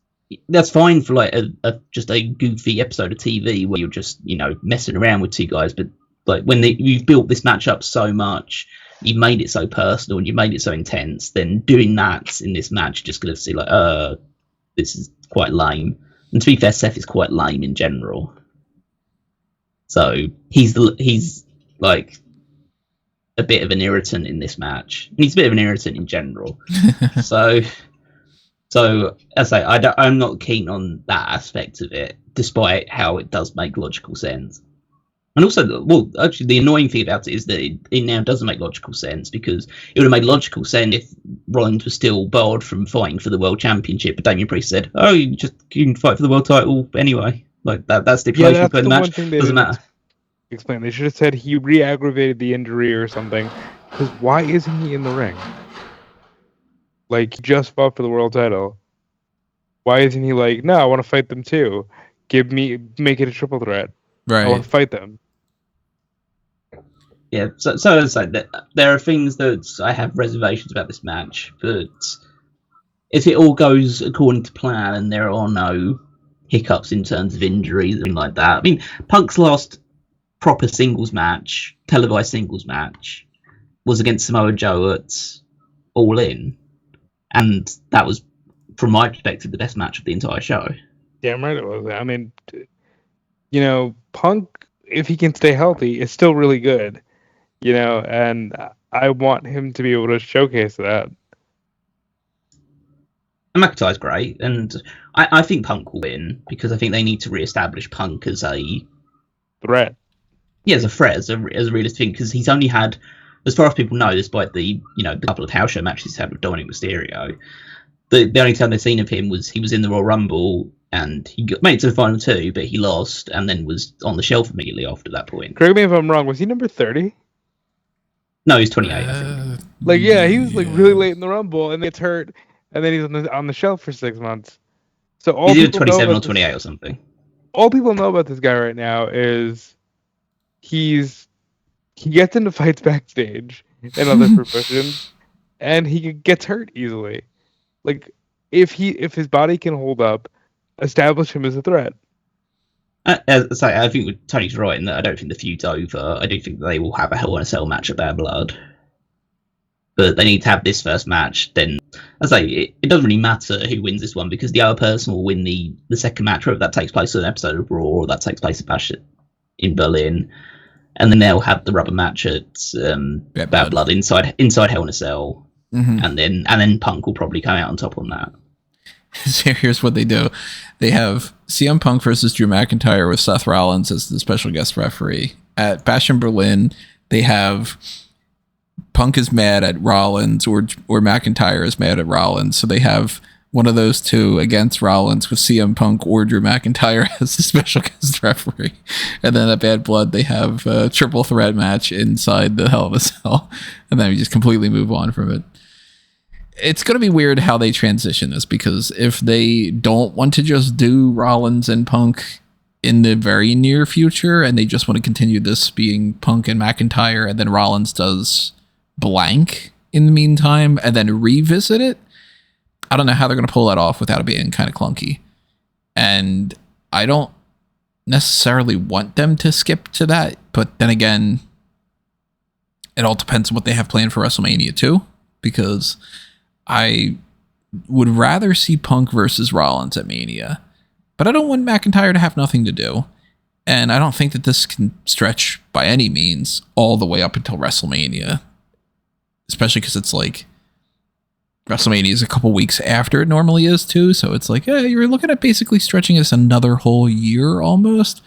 fine for like just a goofy episode of TV where you're just, messing around with two guys. But like when you've built this match up so much, you've made it so personal and you've made it so intense, then doing that in this match, just going to see like, this is quite lame. And to be fair, Seth is quite lame in general. So he's like, a bit of an irritant in this match. And he's a bit of an irritant in general. so as I say, I'm not keen on that aspect of it, despite how it does make logical sense. And also, well, actually, the annoying thing about it is that it now doesn't make logical sense, because it would have made logical sense if Rollins was still barred from fighting for the World Championship, but Damian Priest said, "Oh, you can fight for the World title anyway." Like that stipulation for the match doesn't matter. Explain. They should have said he re-aggravated the injury or something. Because why isn't he in the ring? Like, he just fought for the world title. Why isn't he like, no, I want to fight them too. Make it a triple threat. Right. I want to fight them. Yeah, so as I said, there are things that I have reservations about this match, but if it all goes according to plan and there are no hiccups in terms of injuries and like that. I mean, Punk's last proper singles match, televised singles match, was against Samoa Joe at All In, and that was, from my perspective, the best match of the entire show. Damn right it was. I mean, Punk, if he can stay healthy, is still really good. And I want him to be able to showcase that. And McIntyre's great, and I think Punk will win, because I think they need to re-establish Punk as a threat. Yeah, as a threat, as a realistic thing, because he's only had, as far as people know, despite the the couple of house show matches he's had with Dominic Mysterio, the only time they've seen of him was he was in the Royal Rumble and he made it to the final two, but he lost and then was on the shelf immediately after that point. Correct me if I'm wrong. Was he number 30? No, he's 28. I think. He was really late in the Rumble and gets hurt, and then he's on the shelf for 6 months. So he's either 27 or 28 or something. All people know about this guy right now is he gets into fights backstage and other promotions, and he gets hurt easily. Like, if his body can hold up, establish him as a threat. As I say, I think Tony's right in that I don't think the feud's over. I do think they will have a Hell in a Cell match at Bad Blood. But they need to have this first match. Then, as I say, it doesn't really matter who wins this one, because the other person will win the second match, whether that takes place in an episode of Raw or that takes place at Bash in Berlin. And then they'll have the rubber match at Bad Blood inside Hell in a Cell. Mm-hmm. And then Punk will probably come out on top on that. So here's what they do. They have CM Punk versus Drew McIntyre with Seth Rollins as the special guest referee. At Bash in Berlin, they have Punk is mad at Rollins or McIntyre is mad at Rollins. So they have one of those two against Rollins with CM Punk or Drew McIntyre as the special guest referee. And then at Bad Blood, they have a triple threat match inside the Hell in a Cell. And then we just completely move on from it. It's going to be weird how they transition this, because if they don't want to just do Rollins and Punk in the very near future and they just want to continue this being Punk and McIntyre, and then Rollins does blank in the meantime and then revisit it, I don't know how they're going to pull that off without it being kind of clunky. And I don't necessarily want them to skip to that, but then again, it all depends on what they have planned for WrestleMania too, because I would rather see Punk versus Rollins at Mania, but I don't want McIntyre to have nothing to do. And I don't think that this can stretch by any means all the way up until WrestleMania, especially because it's like WrestleMania is a couple weeks after it normally is too. So it's like, you're looking at basically stretching this another whole year almost.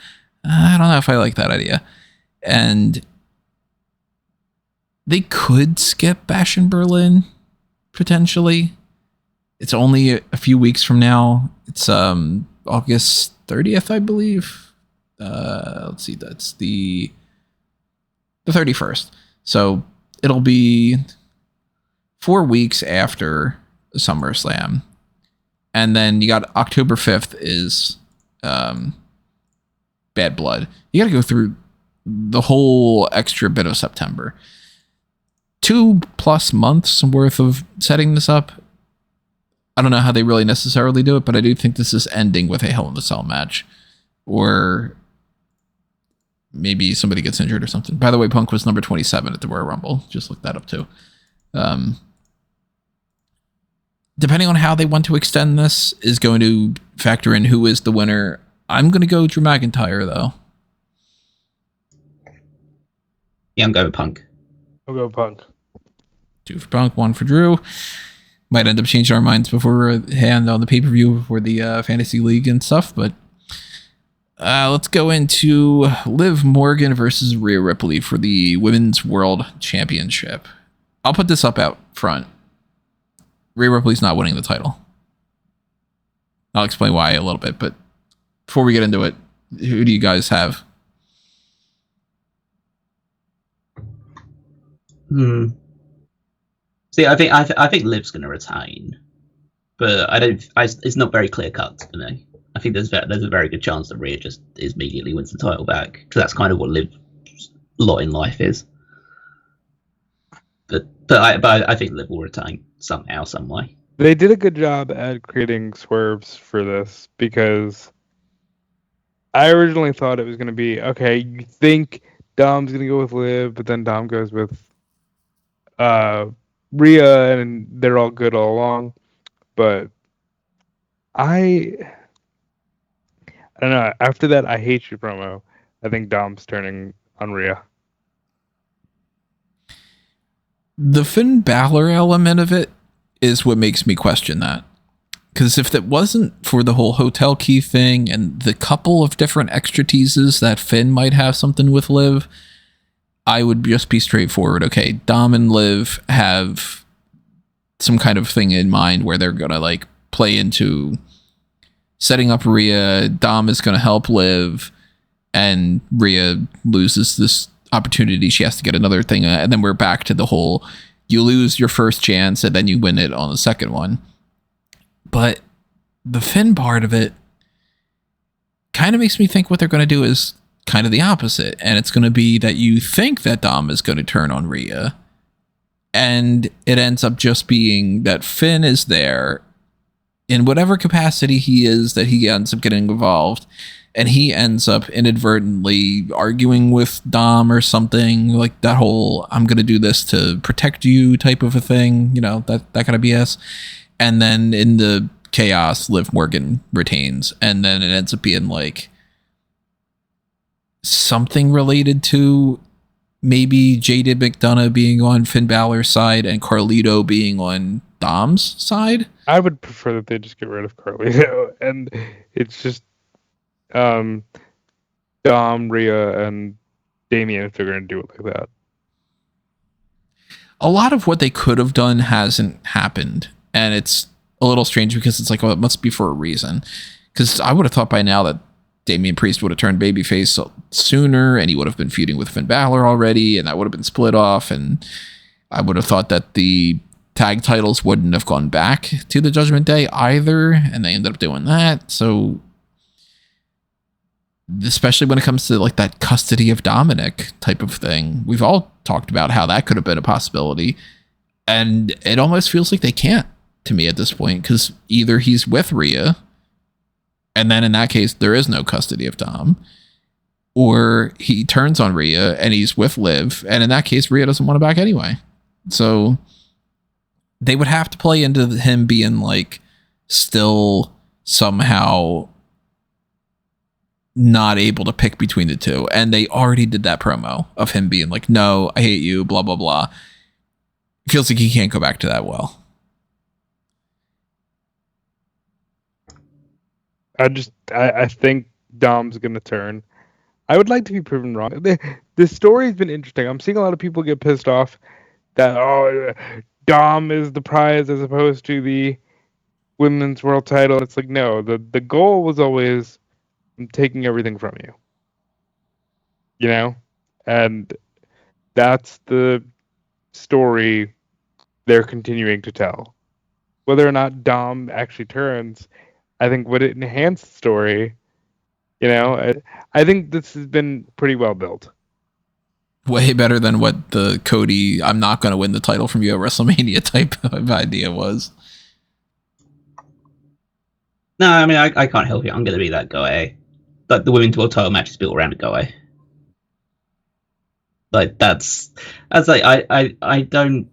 I don't know if I like that idea. And they could skip Bash in Berlin. Potentially. It's only a few weeks from now. It's August 30th, I believe. Let's see, that's the 31st. So it'll be 4 weeks after SummerSlam. And then you got October 5th is Bad Blood. You got to go through the whole extra bit of September. 2+ months worth of setting this up. I don't know how they really necessarily do it, but I do think this is ending with a Hell in a Cell match, or maybe somebody gets injured or something. By the way, Punk was number 27 at the Royal Rumble. Just look that up too. Depending on how they want to extend this is going to factor in who is the winner. I'm going to go Drew McIntyre though. Yeah, I'm going with Punk. I'll go Punk. 2 for Punk, 1 for Drew. Might end up changing our minds beforehand on the pay-per-view for the Fantasy League and stuff, but let's go into Liv Morgan versus Rhea Ripley for the Women's World Championship. I'll put this up out front. Rhea Ripley's not winning the title. I'll explain why a little bit, but before we get into it, who do you guys have? See, I think Liv's going to retain, but it's not very clear cut to me. I think there's a very good chance that Rhea just immediately wins the title back, because that's kind of what Liv's lot in life is. But I think Liv will retain somehow, some way. They did a good job at creating swerves for this, because I originally thought it was going to be, okay, you think Dom's going to go with Liv, but then Dom goes with Rhea, and they're all good all along. But I don't know. After that I Hate You promo, I think Dom's turning on Rhea. The Finn Balor element of it is what makes me question that. Because if it wasn't for the whole hotel key thing and the couple of different extra teases that Finn might have something with Liv, I would just be straightforward. Okay, Dom and Liv have some kind of thing in mind where they're going to like play into setting up Rhea. Dom is going to help Liv, and Rhea loses this opportunity. She has to get another thing. And then we're back to the whole, you lose your first chance and then you win it on the second one. But the Finn part of it kind of makes me think what they're going to do is kind of the opposite. And it's going to be that you think that Dom is going to turn on Rhea, and it ends up just being that Finn is there in whatever capacity he is, that he ends up getting involved, and he ends up inadvertently arguing with Dom or something, like that whole I'm going to do this to protect you type of a thing, you know, that kind of BS. And then in the chaos, Liv Morgan retains, and then it ends up being like something related to maybe Jaded McDonough being on Finn Balor's side and Carlito being on Dom's side. I would prefer that they just get rid of Carlito and it's just Dom, Rhea, and Damian if they're going to do it like that. A lot of what they could have done hasn't happened, and it's a little strange because it's like, well, it must be for a reason. Because I would have thought by now that Damian Priest would have turned babyface sooner, and he would have been feuding with Finn Balor already, and that would have been split off, and I would have thought that the tag titles wouldn't have gone back to the Judgment Day either, and they ended up doing that. So, especially when it comes to like that custody of Dominic type of thing, we've all talked about how that could have been a possibility, and it almost feels like they can't to me at this point, because either he's with Rhea, and then in that case, there is no custody of Dom, or he turns on Rhea and he's with Liv, and in that case, Rhea doesn't want it back anyway. So they would have to play into him being like still somehow not able to pick between the two. And they already did that promo of him being like, no, I hate you, blah, blah, blah. It feels like he can't go back to that well. I think Dom's going to turn. I would like to be proven wrong. The story's been interesting. I'm seeing a lot of people get pissed off that, Dom is the prize as opposed to the women's world title. It's like, no, the goal was always, I'm taking everything from you. You know? And that's the story they're continuing to tell. Whether or not Dom actually turns, I think would it enhance the story. You know, I think this has been pretty well built. Way better than what the Cody, I'm not going to win the title from you at WrestleMania type of idea was. No, I mean, I can't help it. I'm going to be that guy. Like, the women's world title match is built around a guy. Like, I don't,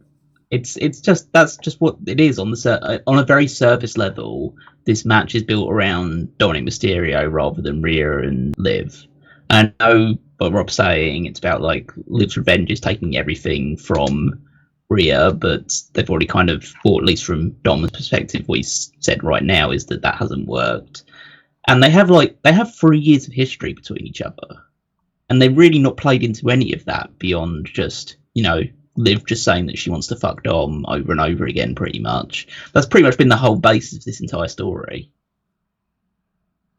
it's just, that's just what it is on a very surface level. This match is built around Dominic Mysterio rather than Rhea and Liv. And I know what Rob's saying. It's about like Liv's revenge is taking everything from Rhea, but they've already kind of, or at least from Dom's perspective, what he's said right now is that hasn't worked. And they have 3 years of history between each other, and they've really not played into any of that beyond just, Liv just saying that she wants to fuck Dom over and over again, pretty much. That's pretty much been the whole basis of this entire story.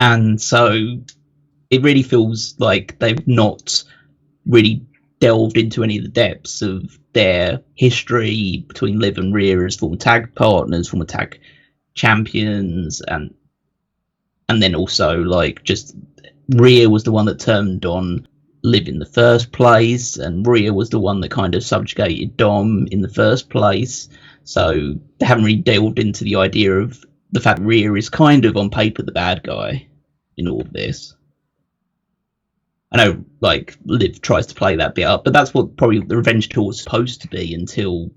And so it really feels like they've not really delved into any of the depths of their history between Liv and Rhea as former tag partners, former tag champions, and then also like just Rhea was the one that turned on Liv in the first place, and Rhea was the one that kind of subjugated Dom in the first place. So they haven't really delved into the idea of the fact that Rhea is kind of on paper the bad guy in all of this. I know, like, Liv tries to play that bit up, but that's what probably the revenge tour was supposed to be until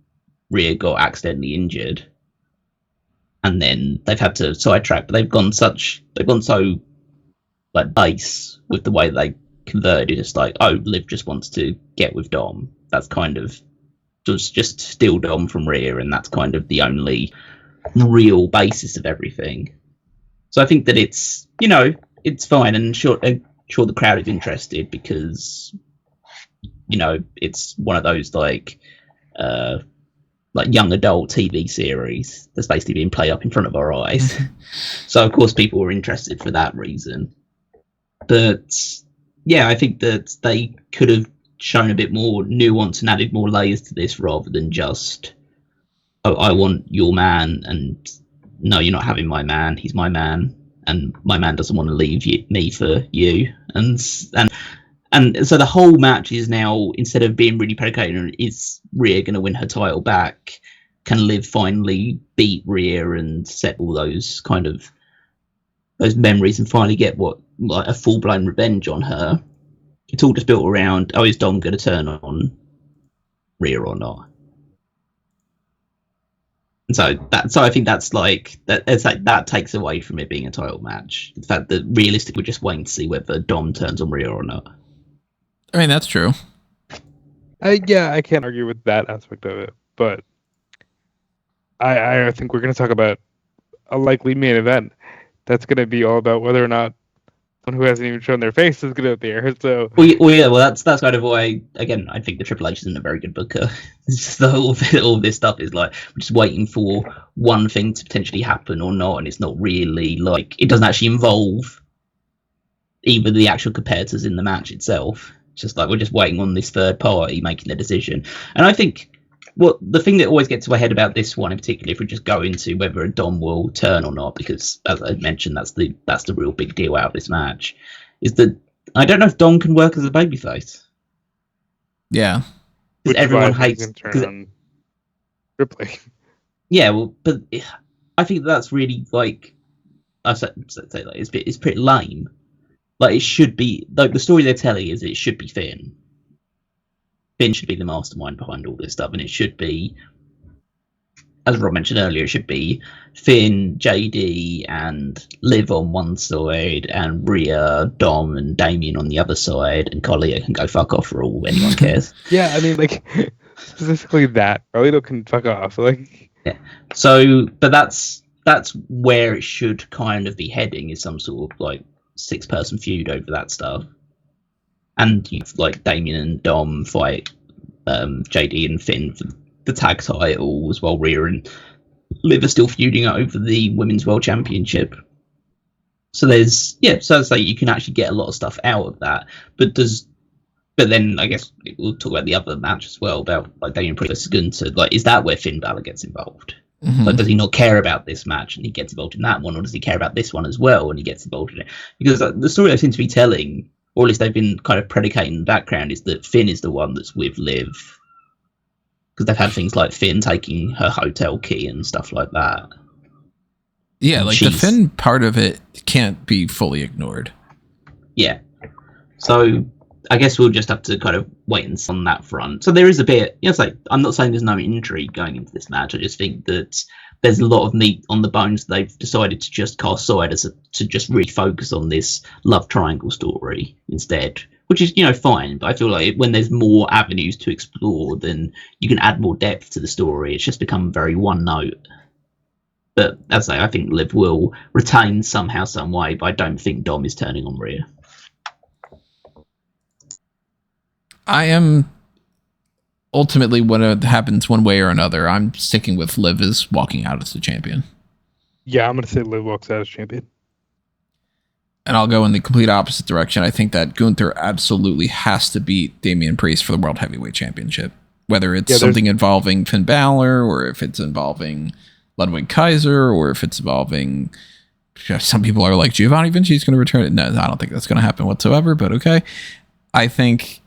Rhea got accidentally injured. And then they've had to sidetrack, but they've gone so, like, base with the way they converted. It's like, oh, Liv just wants to get with Dom. That's kind of just steal Dom from Rhea, and that's kind of the only real basis of everything. So I think that it's, it's fine, and sure the crowd is interested because, it's one of those like young adult TV series that's basically being played up in front of our eyes. So of course people were interested for that reason. But yeah, I think that they could have shown a bit more nuance and added more layers to this rather than just, oh, I want your man, and no, you're not having my man, he's my man, and my man doesn't want to leave me for you. And so the whole match is now, instead of being really predicated on is Rhea going to win her title back, can Liv finally beat Rhea and set all those kind of those memories and finally get a full-blown revenge on her. It's all just built around, oh, is Dom going to turn on Rhea or not? And so I think that's like that. It's like that takes away from it being a title match. The fact that realistically we're just waiting to see whether Dom turns on Rhea or not. I mean, that's true. I can't argue with that aspect of it, but I think we're going to talk about a likely main event that's going to be all about whether or not someone who hasn't even shown their face is going to appear. So that's kind of why, again, I think the Triple H isn't a very good booker. It's just all this stuff is like we're just waiting for one thing to potentially happen or not, and it's not really like it doesn't actually involve either the actual competitors in the match itself. It's just like we're just waiting on this third party making the decision. And I think the thing that always gets to my head about this one in particular, if we just go into whether a Dom will turn or not, because as I mentioned, that's the real big deal out of this match, is that I don't know if Dom can work as a babyface. Yeah. Which everyone hates Ripley. Yeah, well, but I think that's really like I say like it's pretty lame. Like it should be like the story they're telling is it should be Finn. Finn should be the mastermind behind all this stuff, and it should be, as Rob mentioned earlier, it should be Finn, JD, and Liv on one side, and Rhea, Dom, and Damian on the other side, and Collier can go fuck off for all anyone cares. Yeah, I mean, like, specifically that. Carlito can fuck off. Like, yeah. So, but that's where it should kind of be heading, is some sort of, like, 6-person feud over that stuff. And like Damian and Dom fight JD and Finn for the tag titles, while Rhea and Liv are still feuding over the Women's World Championship. So there's so it's like you can actually get a lot of stuff out of that. But then I guess we'll talk about the other match as well, about like Damian versus Gunther. Like, is that where Finn Balor gets involved? Mm-hmm. Like, does he not care about this match and he gets involved in that one, or does he care about this one as well and he gets involved in it? Because the story I seem to be telling, or at least they've been kind of predicating in the background, is that Finn is the one that's with Liv. Because they've had things like Finn taking her hotel key and stuff like that. Yeah, and like the Finn part of it can't be fully ignored. Yeah. So I guess we'll just have to kind of wait and see on that front. So there is a bit, it's like, I'm not saying there's no intrigue going into this match. I just think that there's a lot of meat on the bones. They've decided to just cast aside to just really focus on this love triangle story instead, which is, fine. But I feel like when there's more avenues to explore, then you can add more depth to the story. It's just become very one note. But as I say, I think Liv will retain somehow, some way. But I don't think Dom is turning on Rhea. I am ultimately, when it happens one way or another, I'm sticking with Liv as walking out as the champion. Yeah, I'm going to say Liv walks out as champion. And I'll go in the complete opposite direction. I think that Gunther absolutely has to beat Damian Priest for the World Heavyweight Championship. Whether it's something involving Finn Balor, or if it's involving Ludwig Kaiser, or if it's involving... Some people are like, Giovanni Vinci's going to return. No, I don't think that's going to happen whatsoever, but okay. I think...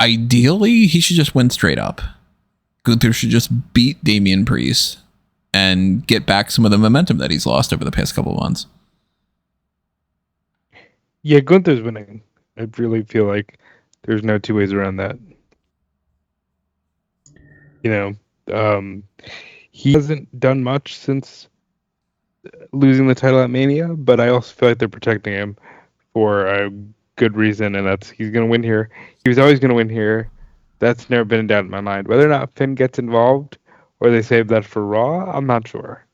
ideally, he should just win straight up. Gunther should just beat Damian Priest and get back some of the momentum that he's lost over the past couple of months. Yeah, Gunther's winning. I really feel like there's no two ways around that. He hasn't done much since losing the title at Mania, but I also feel like they're protecting him for a good reason, and that's he's going to win here. He was always going to win here. That's never been in doubt in my mind. Whether or not Finn gets involved or they save that for Raw, I'm not sure.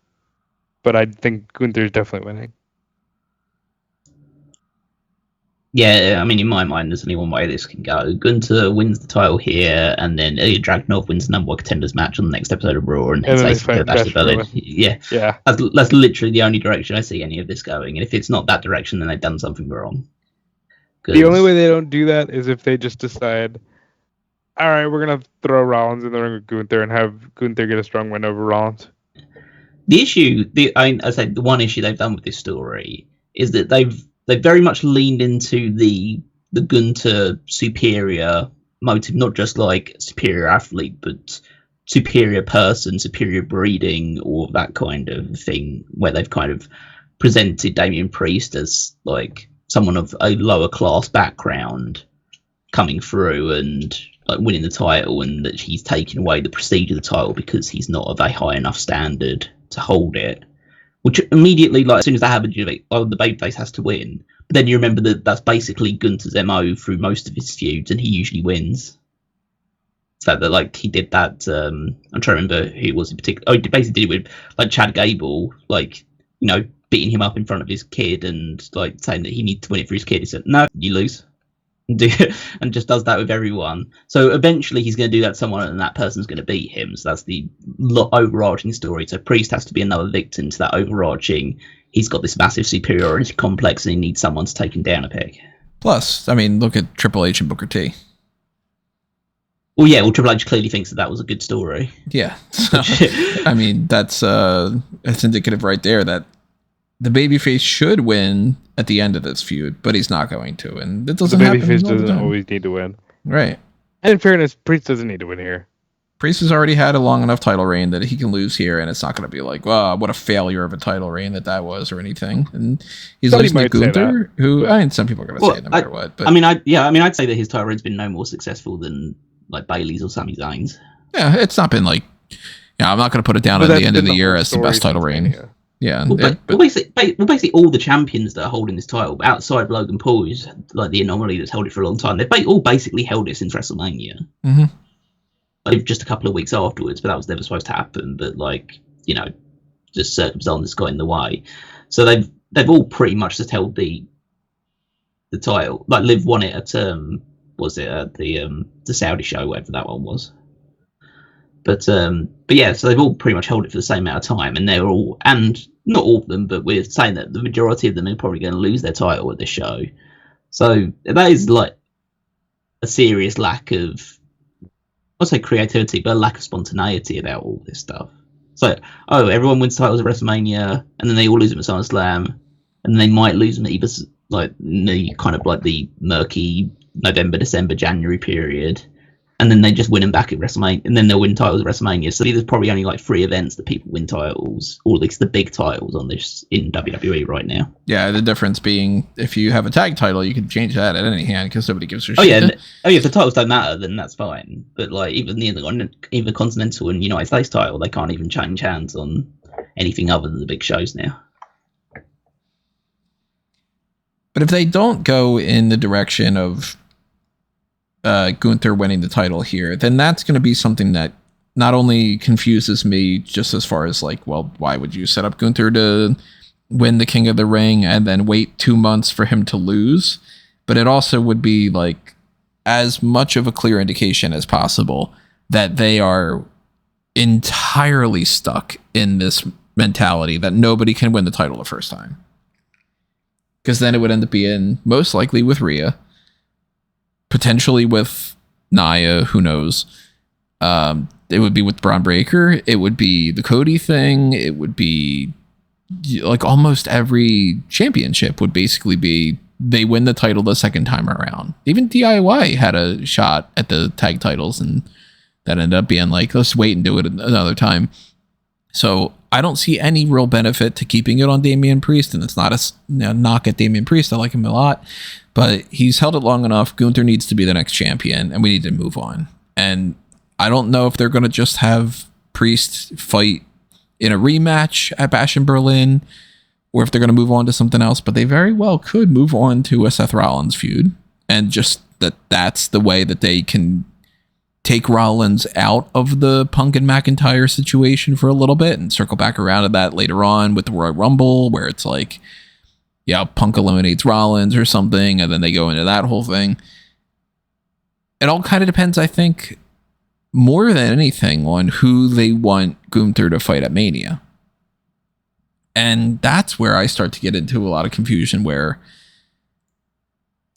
But I think Gunther's definitely winning. Yeah, I mean, in my mind, there's only one way this can go. Gunther wins the title here, and then Ilya Dragunov wins the number one contenders match on the next episode of Raw, and then they fight Berlin. Yeah. That's literally the only direction I see any of this going. And if it's not that direction, then they've done something wrong. The only way they don't do that is if they just decide, all right, we're going to throw Rollins in the ring with Gunther and have Gunther get a strong win over Rollins. The issue, the one issue they've done with this story is that they've very much leaned into the Gunther superior motive, not just like superior athlete, but superior person, superior breeding, or that kind of thing, where they've kind of presented Damian Priest as like someone of a lower class background coming through and like winning the title, and that he's taking away the prestige of the title because he's not of a high enough standard to hold it. Which immediately, like, as soon as that happens, you're like, oh, the babyface has to win. But then you remember that that's basically Gunther's MO through most of his feuds, and he usually wins. So that, like, he did that, I'm trying to remember who it was in particular. Oh, he basically did it with, like, Chad Gable, like, beating him up in front of his kid and, like, saying that he needs to win it for his kid. He said, no, you lose. And just does that with everyone. So eventually he's going to do that to someone, and that person's going to beat him. So that's the overarching story. So Priest has to be another victim to that overarching. He's got this massive superiority complex, and he needs someone to take him down a peg. Plus, I mean, look at Triple H and Booker T. Well, yeah. Well, Triple H clearly thinks that was a good story. Yeah. So, I mean, that's indicative right there that the babyface should win at the end of this feud, but he's not going to, and it doesn't happen. The babyface doesn't always need to win, right? And in fairness, Priest doesn't need to win here. Priest has already had a long enough title reign that he can lose here, and it's not going to be like, "Wow, what a failure of a title reign that was," or anything. And he's losing to Gunther, who I mean, some people are going to say it no matter what. But I'd say that his title reign's been no more successful than like Bayley's or Sami Zayn's. Yeah, it's not been like, I'm not going to put it down at the end of the year as the best title reign. Yeah. Basically all the champions that are holding this title, outside Logan Paul, who's like the anomaly that's held it for a long time, they've all basically held it since WrestleMania. Mm-hmm. Like just a couple of weeks afterwards, but that was never supposed to happen. But just circumstances got in the way. So they've all pretty much just held the title. Like Liv won it at the Saudi show, whatever that one was. But yeah, so they've all pretty much held it for the same amount of time, and they're all, and not all of them, but we're saying that the majority of them are probably going to lose their title at this show. So that is like a serious lack of, I'll say creativity, but a lack of spontaneity about all this stuff. So, everyone wins titles at WrestleMania, and then they all lose them at SummerSlam, and they might lose them at either like the kind of like the murky November, December, January period. And then they just win them back at WrestleMania, and then they'll win titles at WrestleMania. So there's probably only like 3 events that people win titles, or at least the big titles on this in WWE right now. Yeah, the difference being if you have a tag title, you can change that at any hand because nobody gives a shit. If the titles don't matter, then that's fine. But like even the Continental and United States title, they can't even change hands on anything other than the big shows now. But if they don't go in the direction of Gunther winning the title here, then that's going to be something that not only confuses me just as far as like, well, why would you set up Gunther to win the King of the Ring and then wait 2 months for him to lose? But it also would be like as much of a clear indication as possible that they are entirely stuck in this mentality that nobody can win the title the first time. Because then it would end up being most likely with Rhea, potentially with Nia, who knows. It would be with Bron Breakker. It would be the Cody thing. It would be like almost every championship would basically be they win the title the second time around. Even DIY had a shot at the tag titles, and that ended up being like, let's wait and do it another time. So I don't see any real benefit to keeping it on Damian Priest, and it's not a knock at Damian Priest. I like him a lot, but he's held it long enough. Gunther needs to be the next champion, and we need to move on. And I don't know if they're going to just have Priest fight in a rematch at Bash in Berlin, or if they're going to move on to something else, but they very well could move on to a Seth Rollins feud, and just that's the way that they can take Rollins out of the Punk and McIntyre situation for a little bit and circle back around to that later on with the Royal Rumble, where it's like, yeah, Punk eliminates Rollins or something, and then they go into that whole thing. It all kind of depends, I think, more than anything, on who they want Gunther to fight at Mania. And that's where I start to get into a lot of confusion, where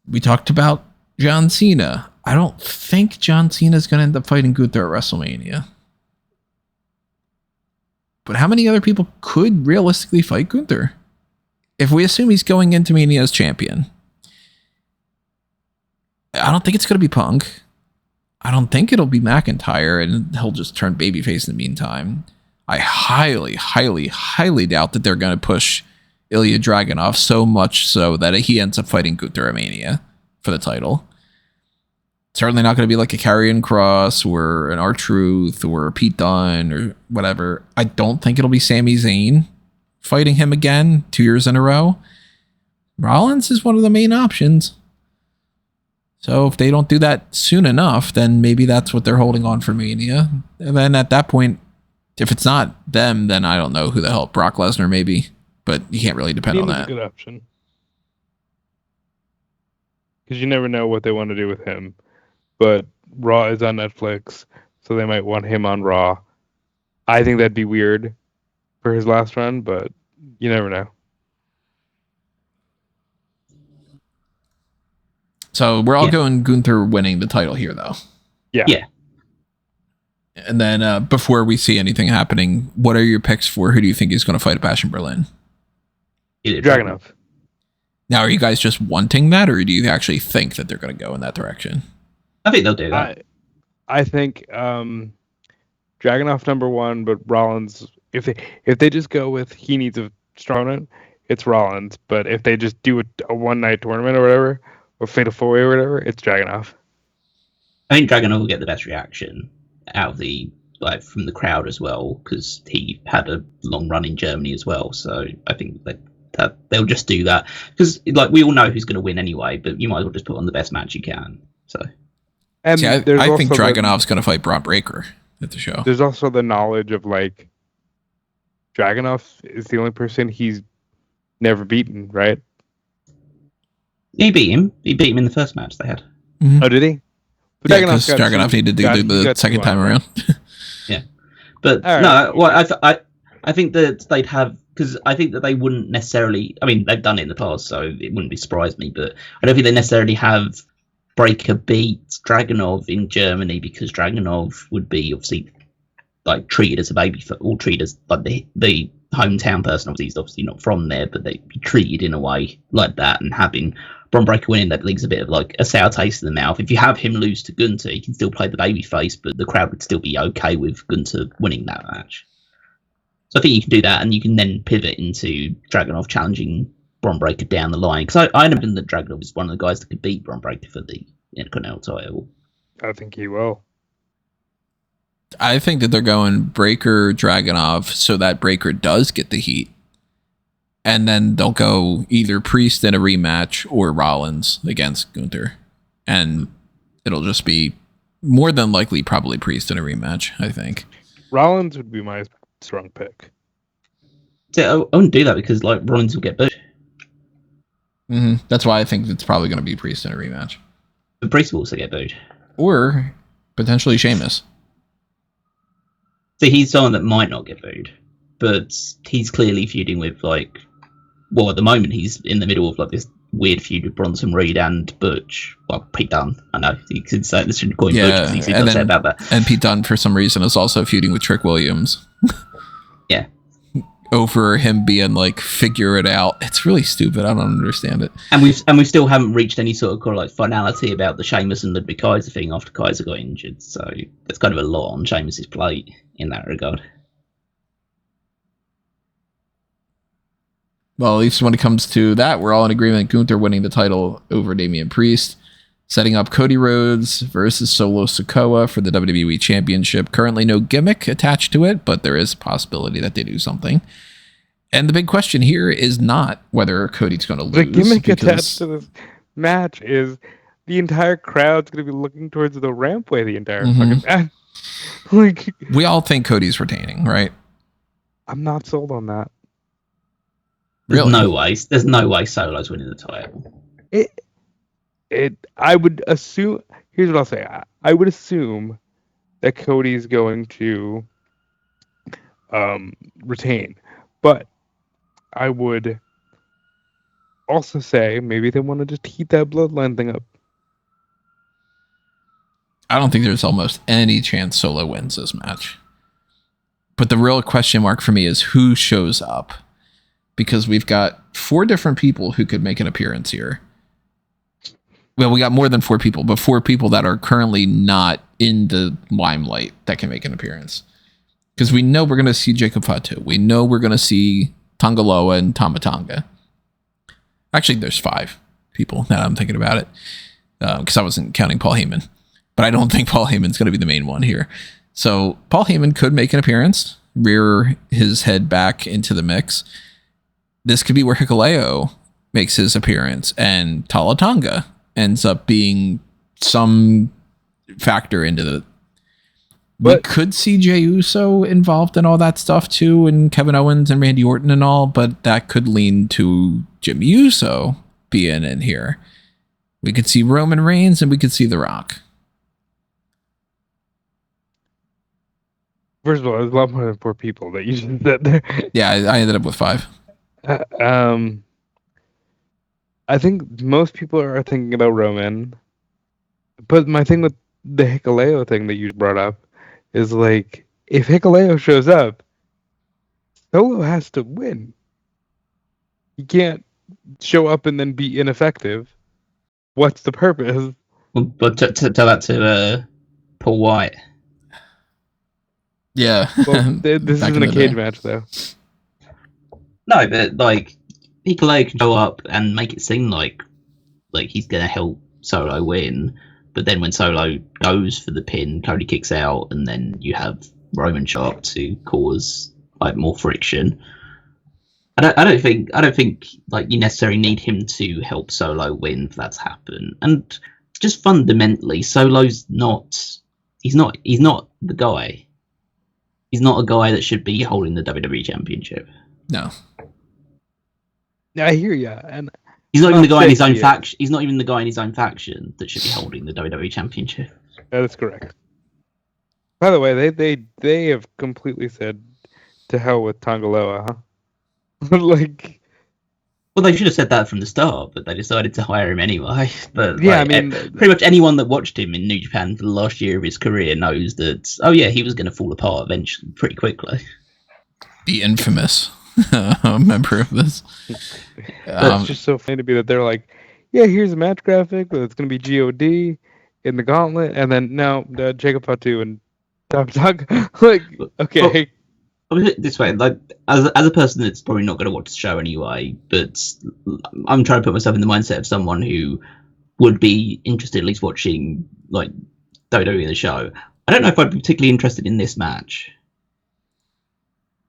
we talked about John Cena. I don't think John Cena is going to end up fighting Gunther at WrestleMania. But how many other people could realistically fight Gunther? If we assume he's going into Mania as champion, I don't think it's going to be Punk. I don't think it'll be McIntyre, and he'll just turn babyface in the meantime. I highly, highly, highly doubt that they're going to push Ilya Dragunov so much so that he ends up fighting Gunther at Mania for the title. Certainly not going to be like a Karrion Kross or an R-Truth or a Pete Dunne or whatever. I don't think it'll be Sami Zayn fighting him again 2 years in a row. Rollins is one of the main options. So if they don't do that soon enough, then maybe that's what they're holding on for Mania. And then at that point, if it's not them, then I don't know who the hell. Brock Lesnar maybe, but you can't really depend on that. A good option. Because you never know what they want to do with him. But Raw is on Netflix, so they might want him on Raw. I think that'd be weird for his last run, but you never know. So we're all going Gunther winning the title here, though. Yeah. And then before we see anything happening, what are your picks for who do you think is going to fight at Bash in Berlin? Dragunov. Now, are you guys just wanting that, or do you actually think that they're going to go in that direction? I think they'll do that. I think Dragunov number one, but Rollins. If they just go with he needs a strong opponent, it's Rollins. But if they just do a one night tournament or whatever, or fatal four way or whatever, it's Dragunov. I think Dragunov will get the best reaction out of from the crowd as well, because he had a long run in Germany as well. So I think that they'll just do that, because we all know who's going to win anyway. But you might as well just put on the best match you can. So. And see, I think Dragunov's going to fight Bron Breakker at the show. There's also the knowledge of Dragunov is the only person he's never beaten, right? He beat him. He beat him in the first match they had. Mm-hmm. Oh, did he? But yeah, because Dragunov needed to do the second time around. Yeah, but right. No. Well, I think that they'd have, because I think that they wouldn't necessarily. I mean, they've done it in the past, so it wouldn't surprise me. But I don't think they necessarily have Breakker beat Dragunov in Germany, because Dragunov would be obviously treated as a baby, or treated as the hometown person. Obviously, he's obviously not from there, but they'd be treated in a way like that. And having Bron Breakker winning, that leaves a bit of a sour taste in the mouth. If you have him lose to Gunther, he can still play the baby face, but the crowd would still be okay with Gunther winning that match. So I think you can do that, and you can then pivot into Dragunov challenging Bron Breakker down the line, because I know that Dragunov is one of the guys that could beat Bron Breakker for the Intercontinental title. I think he will. I think that they're going Breakker Dragunov so that Breakker does get the heat, And then they'll go either Priest in a rematch or Rollins against Gunther. And it'll just be more than likely probably Priest in a rematch, I think. Rollins would be my strong pick. So I wouldn't do that because like Rollins will get booed. Mm-hmm. That's why I think it's probably going to be Priest in a rematch. But Priest will also get booed. Or potentially Sheamus. See, he's someone that might not get booed, but he's clearly feuding with like, well, at the moment he's in the middle of like this weird feud with Bronson Reed and Butch. Well, Pete Dunne. I know you could say this shouldn't call him Butch because he's upset about that. And Pete Dunne, for some reason, is also feuding with Trick Williams. Yeah. Over him being like, figure it out. It's really stupid. I don't understand it. And we still haven't reached any sort of kind of like finality about the Sheamus and Ludwig Kaiser thing after Kaiser got injured. So that's kind of a lot on Sheamus's plate in that regard. Well, at least when it comes to that, we're all in agreement. Gunther winning the title over Damian Priest, setting up Cody Rhodes versus Solo Sikoa for the WWE Championship. Currently no gimmick attached to it, but there is a possibility that they do something. And the big question here is not whether Cody's going to lose. The gimmick attached to this match is the entire crowd's going to be looking towards the rampway the entire fucking match. Like, we all think Cody's retaining, right? I'm not sold on that. There's no way. There's no way Solo's winning the title. I would assume. Here's what I'll say. I would assume that Cody's going to retain, but I would also say maybe they want to just heat that bloodline thing up. I don't think there's almost any chance Solo wins this match. But the real question mark for me is who shows up. Because we've got 4 different people who could make an appearance here. Well, we got more than 4 people, but 4 people that are currently not in the limelight that can make an appearance. Because we know we're going to see Jacob Fatu. We know we're going to see Tongaloa and Tama Tonga. Actually, there's 5 people now I'm thinking about it. Because I wasn't counting Paul Heyman. But I don't think Paul Heyman's going to be the main one here. So Paul Heyman could make an appearance, rear his head back into the mix. This could be where Hikuleo makes his appearance and Tama Tonga ends up being some factor into the... We could see Jey Uso involved in all that stuff too, and Kevin Owens and Randy Orton and all, but that could lean to Jimmy Uso being in here. We could see Roman Reigns and we could see The Rock. First of all, there's a lot more than 4 people that you just said there. Yeah, I ended up with 5. I think most people are thinking about Roman, but my thing with the Hikuleo thing that you brought up is like, if Hikuleo shows up, Solo has to win. He can't show up and then be ineffective. What's the purpose? Well, but tell that to Paul White. Yeah. Well, this isn't a cage match, though. No, but like Hikuleo can show up and make it seem like he's gonna help Solo win, but then when Solo goes for the pin, Cody kicks out, and then you have Roman show up to cause like more friction. I don't think like you necessarily need him to help Solo win for that to happen. And just fundamentally, Solo's not. He's not the guy. He's not a guy that should be holding the WWE Championship. No. I hear you, and he's not even the guy in his own faction. He's not even the guy in his own faction that should be holding the WWE Championship. That is correct. By the way, they have completely said to hell with Tongaloa, huh? Like, well, they should have said that from the start, but they decided to hire him anyway. But yeah, like, I mean, pretty much anyone that watched him in New Japan for the last year of his career knows that. Oh yeah, he was going to fall apart eventually, pretty quickly. The infamous member of this. It's just so funny to be that they're like, yeah, here's a match graphic, but it's going to be GOD in the gauntlet, and then now Jacob Fatu and Tama Tonga. Like, okay. Well, this way, like as a person that's probably not going to watch the show anyway, but I'm trying to put myself in the mindset of someone who would be interested at least watching like WWE the show. I don't know if I'd be particularly interested in this match.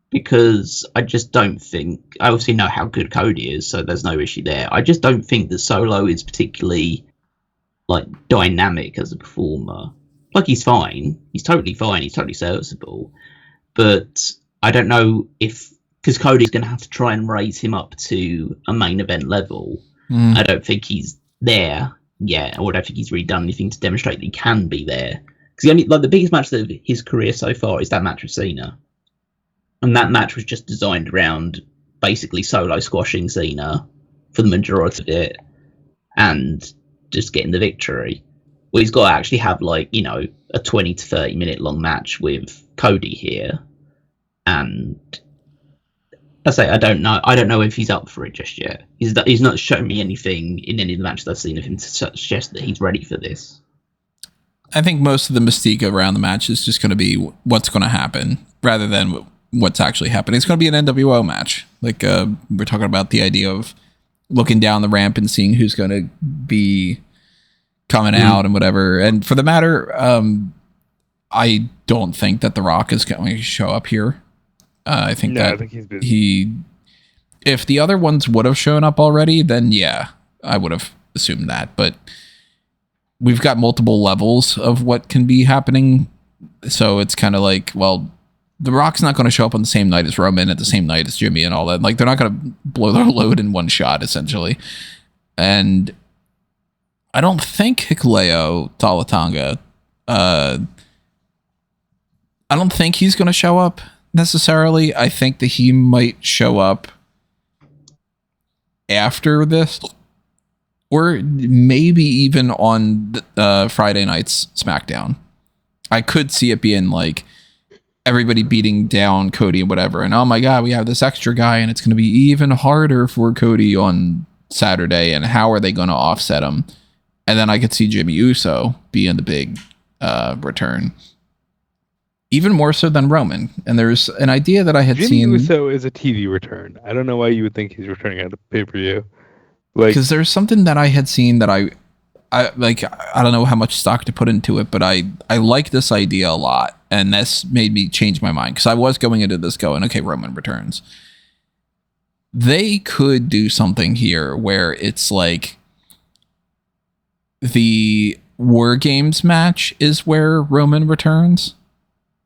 because I just don't think. I obviously know how good Cody is, so there's no issue there. I just don't think that Solo is particularly like dynamic as a performer. Like, he's fine, he's totally fine, he's totally serviceable, but I don't know if, because Cody's going to have to try and raise him up to a main event level. I don't think he's there yet, or I don't think he's really done anything to demonstrate that he can be there. Because the biggest match of his career so far is that match with Cena, and that match was just designed around basically Solo squashing Cena for the majority of it and just getting the victory. Well, he's got to actually have a 20 to 30 minute long match with Cody here, and I don't know if he's up for it just yet. He's not shown me anything in any of the matches I've seen of him to suggest that he's ready for this. I think most of the mystique around the match is just going to be what's going to happen rather than what's actually happening. It's going to be an NWO match. Like, we're talking about the idea of looking down the ramp and seeing who's going to be coming out and whatever. And for the matter, I don't think that The Rock is going to show up here. I think he's busy. If the other ones would have shown up already, then yeah, I would have assumed that. But we've got multiple levels of what can be happening. So it's kind of like, well, The Rock's not going to show up on the same night as Roman, at the same night as Jimmy and all that. Like, they're not going to blow their load in one shot, essentially. And I don't think Hikuleo Talatanga, I don't think he's going to show up necessarily. I think that he might show up after this, or maybe even on Friday night's SmackDown. I could see it being like everybody beating down Cody and whatever, and oh my god, we have this extra guy, and it's going to be even harder for Cody on Saturday, and how are they going to offset him? And then I could see Jimmy Uso being the big return, even more so than Roman. And there's an idea that I had seen. Jimmy Uso is a TV return. I don't know why you would think he's returning at a pay-per-view. Because there's something that I had seen that I don't know how much stock to put into it, but I like this idea a lot, and this made me change my mind, because I was going into this going, okay, Roman returns. They could do something here where it's like the War Games match is where Roman returns,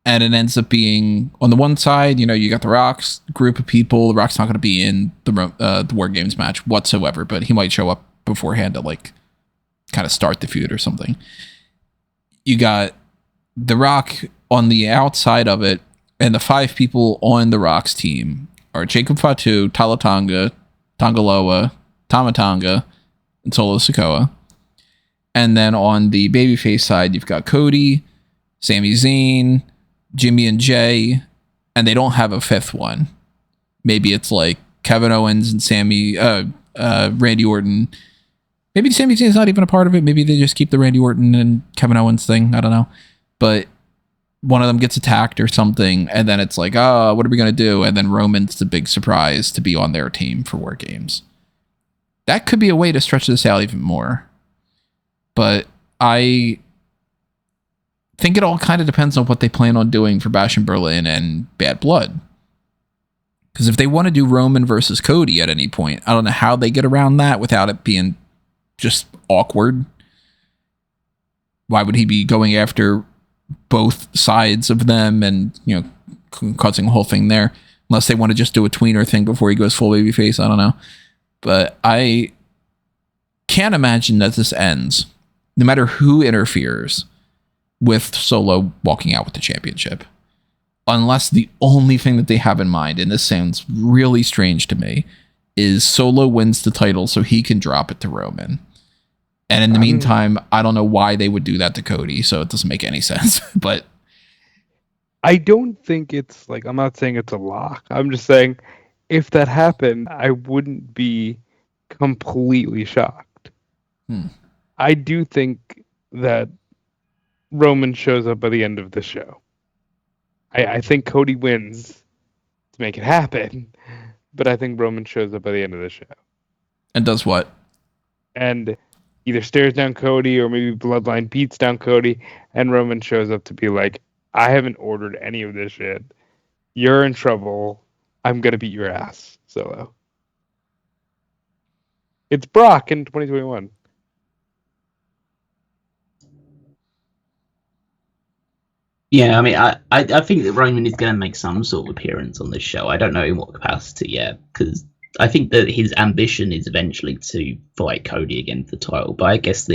and it ends up being on the one side, you got The Rock's group of people. The Rock's not going to be in the War Games match whatsoever, but he might show up beforehand to like kind of start the feud or something. You got The Rock on the outside of it, and the 5 people on The Rock's team are Jacob Fatu, Talatanga, Tangaloa, Tamatanga, and Solo Sikoa. And then on the babyface side, you've got Cody, Sami Zayn, Jimmy and Jay, and they don't have a 5th one. Maybe it's like Kevin Owens and Randy Orton. Maybe Sami Zayn's not even a part of it. Maybe they just keep the Randy Orton and Kevin Owens thing. I don't know. But one of them gets attacked or something, and then it's like, oh, what are we going to do? And then Roman's the big surprise to be on their team for War Games. That could be a way to stretch this out even more. But I think it all kind of depends on what they plan on doing for Bash in Berlin and Bad Blood. Because if they want to do Roman versus Cody at any point, I don't know how they get around that without it being just awkward. Why would he be going after both sides of them and, causing a whole thing there? Unless they want to just do a tweener thing before he goes full babyface. I don't know. But I can't imagine that this ends, no matter who interferes, with Solo walking out with the championship. Unless the only thing that they have in mind, and this sounds really strange to me, is Solo wins the title so he can drop it to Roman. And in the meantime, I don't know why they would do that to Cody, so it doesn't make any sense. But I don't think it's like, I'm not saying it's a lock. I'm just saying if that happened, I wouldn't be completely shocked. I do think that Roman shows up by the end of the show. I think Cody wins to make it happen, but I think Roman shows up by the end of the show. And does what? And either stares down Cody, or maybe Bloodline beats down Cody, and Roman shows up to be like, I haven't ordered any of this shit. you're in trouble. I'm going to beat your ass, Solo. It's Brock in 2021. Yeah, I mean, I think that Roman is going to make some sort of appearance on this show. I don't know in what capacity yet, because I think that his ambition is eventually to fight Cody again for the title. But I guess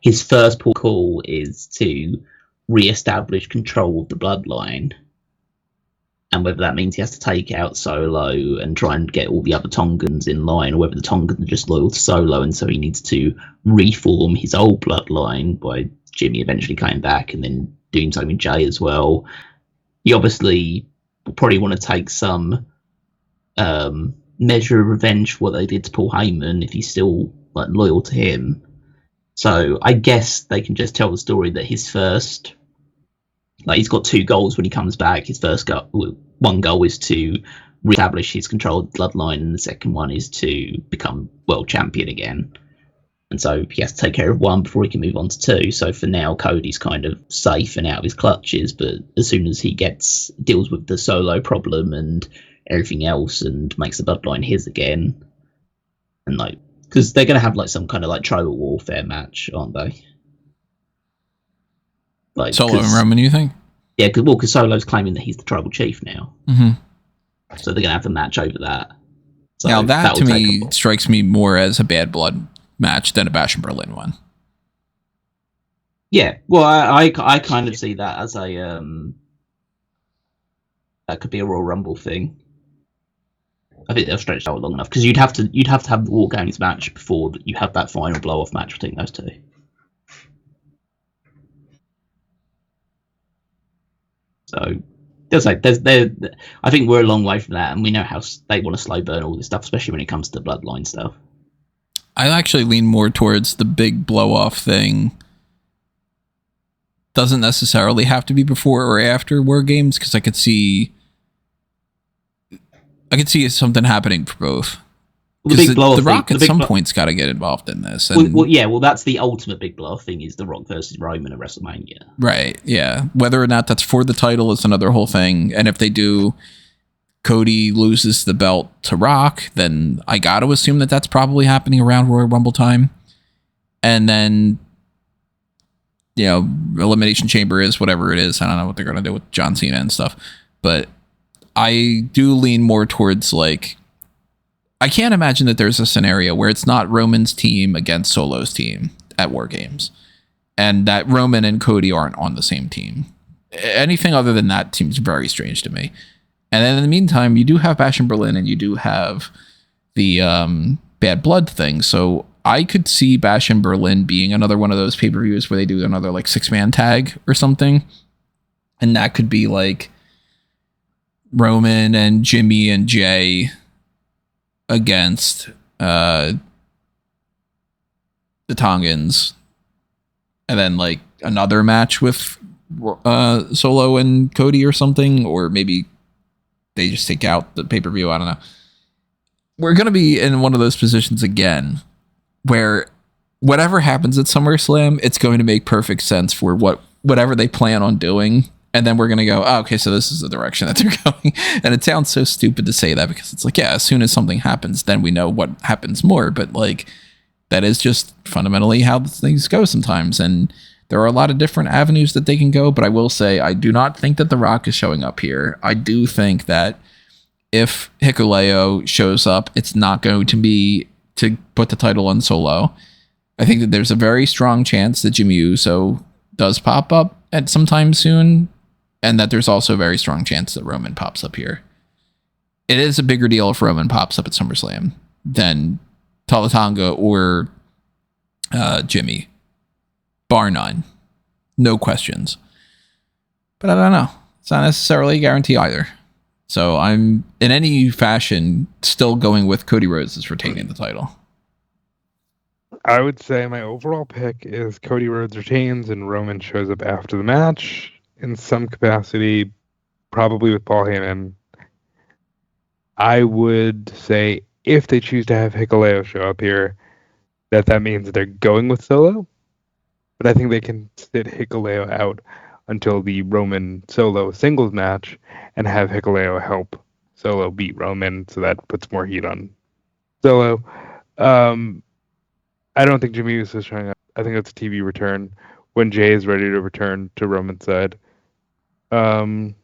his first port of call is to re-establish control of the bloodline, and whether that means he has to take out Solo and try and get all the other Tongans in line, or whether the Tongans are just loyal to Solo, and so he needs to reform his old bloodline by Jimmy eventually coming back and then doing something with Jay as well. He obviously will probably want to take some measure of revenge for what they did to Paul Heyman if he's still loyal to him. So I guess they can just tell the story that his first, he's got two goals when he comes back. His first one goal is to reestablish his control of the bloodline, and the second one is to become world champion again. And so he has to take care of one before he can move on to two. So for now, Cody's kind of safe and out of his clutches. But as soon as he deals with the Solo problem and everything else and makes the bloodline his again, and because they're going to have some kind of tribal warfare match, aren't they? Solo and Roman, you think? Yeah, because Solo's claiming that he's the tribal chief now. Mm-hmm. So they're going to have a match over that. So now that to me strikes me more as a Bad Blood match than a Bash in Berlin one. Yeah, well, I kind of see that as a that could be a Royal Rumble thing. I think they'll stretch out long enough because you'd have to have the War Games match before you have that final blow off match between those two. So I think we're a long way from that, and we know how they want to slow burn all this stuff, especially when it comes to bloodline stuff. I actually lean more towards the big blow-off thing. Doesn't necessarily have to be before or after War Games, because I could see something happening for both. Because the Rock at some point's got to get involved in this. And, well, that's the ultimate big blow-off thing, is The Rock versus Roman at WrestleMania. Right, yeah. Whether or not that's for the title is another whole thing. And if they do, Cody loses the belt to Rock, then I got to assume that that's probably happening around Royal Rumble time. And then, Elimination Chamber is whatever it is. I don't know what they're going to do with John Cena and stuff. But I do lean more towards, I can't imagine that there's a scenario where it's not Roman's team against Solo's team at War Games, and that Roman and Cody aren't on the same team. Anything other than that seems very strange to me. And then in the meantime, you do have Bash in Berlin, and you do have the Bad Blood thing. So I could see Bash in Berlin being another one of those pay-per-views where they do another 6-man tag or something. And that could be Roman and Jimmy and Jay against the Tongans. And then another match with Solo and Cody or something. Or maybe they just take out the pay-per-view. I don't know. We're going to be in one of those positions again where whatever happens at SummerSlam, it's going to make perfect sense for whatever they plan on doing. And then we're going to go, oh, okay, so this is the direction that they're going. And it sounds so stupid to say that because it's as soon as something happens, then we know what happens more. But that is just fundamentally how things go sometimes. And there are a lot of different avenues that they can go. But I will say, I do not think that The Rock is showing up here. I do think that if Hikuleo shows up, it's not going to be to put the title on Solo. I think that there's a very strong chance that Jimmy Uso does pop up at some time soon, and that there's also a very strong chance that Roman pops up here. It is a bigger deal if Roman pops up at SummerSlam than Talatanga or Jimmy. Bar none. No questions. But I don't know. It's not necessarily a guarantee either. So I'm, in any fashion, still going with Cody Rhodes as retaining the title. I would say my overall pick is Cody Rhodes retains and Roman shows up after the match in some capacity, probably with Paul Heyman. I would say if they choose to have Hikuleo show up here, that means that they're going with Solo. But I think they can sit Hikuleo out until the Roman Solo singles match and have Hikuleo help Solo beat Roman, so that puts more heat on Solo. I don't think Jimmy Uso is showing up. I think that's a TV return when Jay is ready to return to Roman's side. And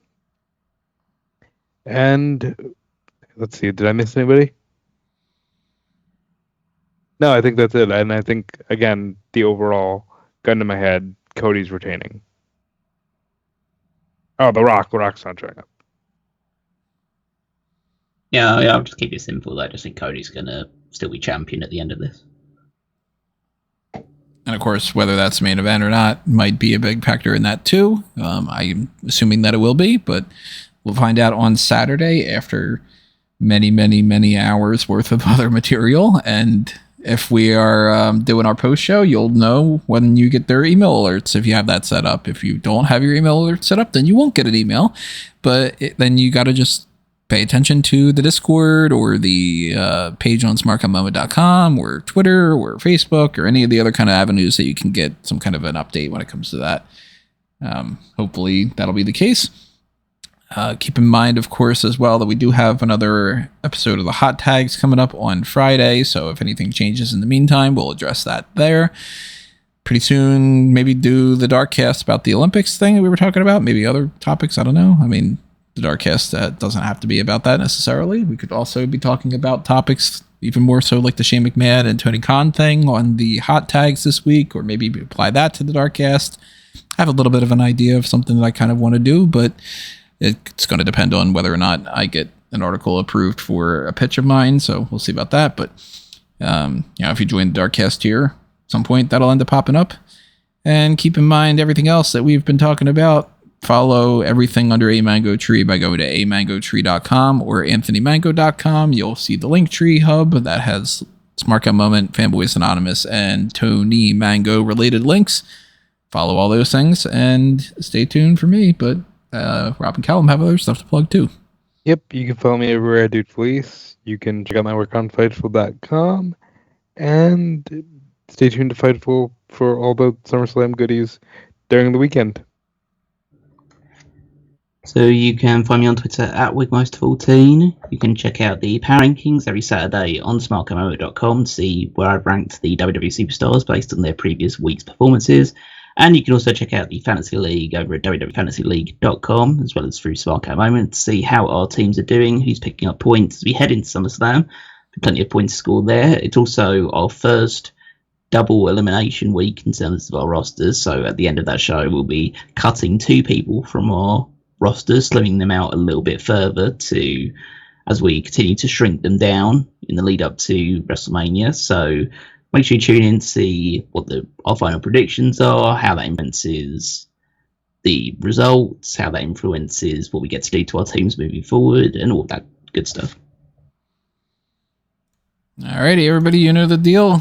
let's see, did I miss anybody? No, I think that's it. And I think, again, the overall gun to my head, Cody's retaining. Oh, The Rock's not showing up. Yeah, I'll just keep it simple. I just think Cody's going to still be champion at the end of this. And of course, whether that's main event or not might be a big factor in that too. I'm assuming that it will be, but we'll find out on Saturday after many, many, many hours worth of other material. And if we are doing our post show, you'll know when you get their email alerts if you have that set up. If you don't have your email alert set up, then you won't get an email. But then you got to just pay attention to the Discord or the page on smarkatmoment.com or Twitter or Facebook or any of the other kind of avenues that you can get some kind of an update when it comes to that. Hopefully that'll be the case. Keep in mind, of course, as well, that we do have another episode of the Hot Tags coming up on Friday. So if anything changes in the meantime, we'll address that there. Pretty soon, maybe do the Darkcast about the Olympics thing that we were talking about. Maybe other topics. I don't know. I mean, the Darkcast doesn't have to be about that necessarily. We could also be talking about topics even more so like the Shane McMahon and Tony Khan thing on the Hot Tags this week, or maybe apply that to the Darkcast. I have a little bit of an idea of something that I kind of want to do, but it's going to depend on whether or not I get an article approved for a pitch of mine. So we'll see about that. But, if you join the Darkcast here, at some point that'll end up popping up. And keep in mind everything else that we've been talking about. Follow everything under A Mango Tree by going to amangotree.com or anthonymango.com. You'll see the Linktree hub that has Smark Out Moment, Fanboys Anonymous, and Tony Mango related links. Follow all those things and stay tuned for me. But Rob and Callum have other stuff to plug too. Yep, you can follow me everywhere at Dude Fleece. You can check out my work on Fightful.com. And stay tuned to Fightful for all the SummerSlam goodies during the weekend. So you can find me on Twitter at Wigmost14. You can check out the Power Rankings every Saturday on smartcomomo.com to see where I've ranked the WWE superstars based on their previous week's performances. And you can also check out the Fantasy League over at www.fantasyleague.com, as well as through Smark Out Moment, to see how our teams are doing, who's picking up points as we head into SummerSlam. Plenty of points scored there. It's also our first double elimination week in terms of our rosters. So at the end of that show, we'll be cutting 2 people from our rosters, slimming them out a little bit further as we continue to shrink them down in the lead up to WrestleMania. So make sure you tune in to see what our final predictions are, how that influences the results, how that influences what we get to do to our teams moving forward, and all that good stuff. Alrighty, everybody, you know the deal.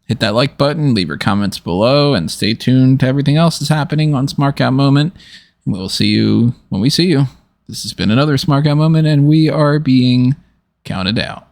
Hit that like button, leave your comments below, and stay tuned to everything else that's happening on Smark Out Moment. We'll see you when we see you. This has been another Smark Out Moment, and we are being counted out.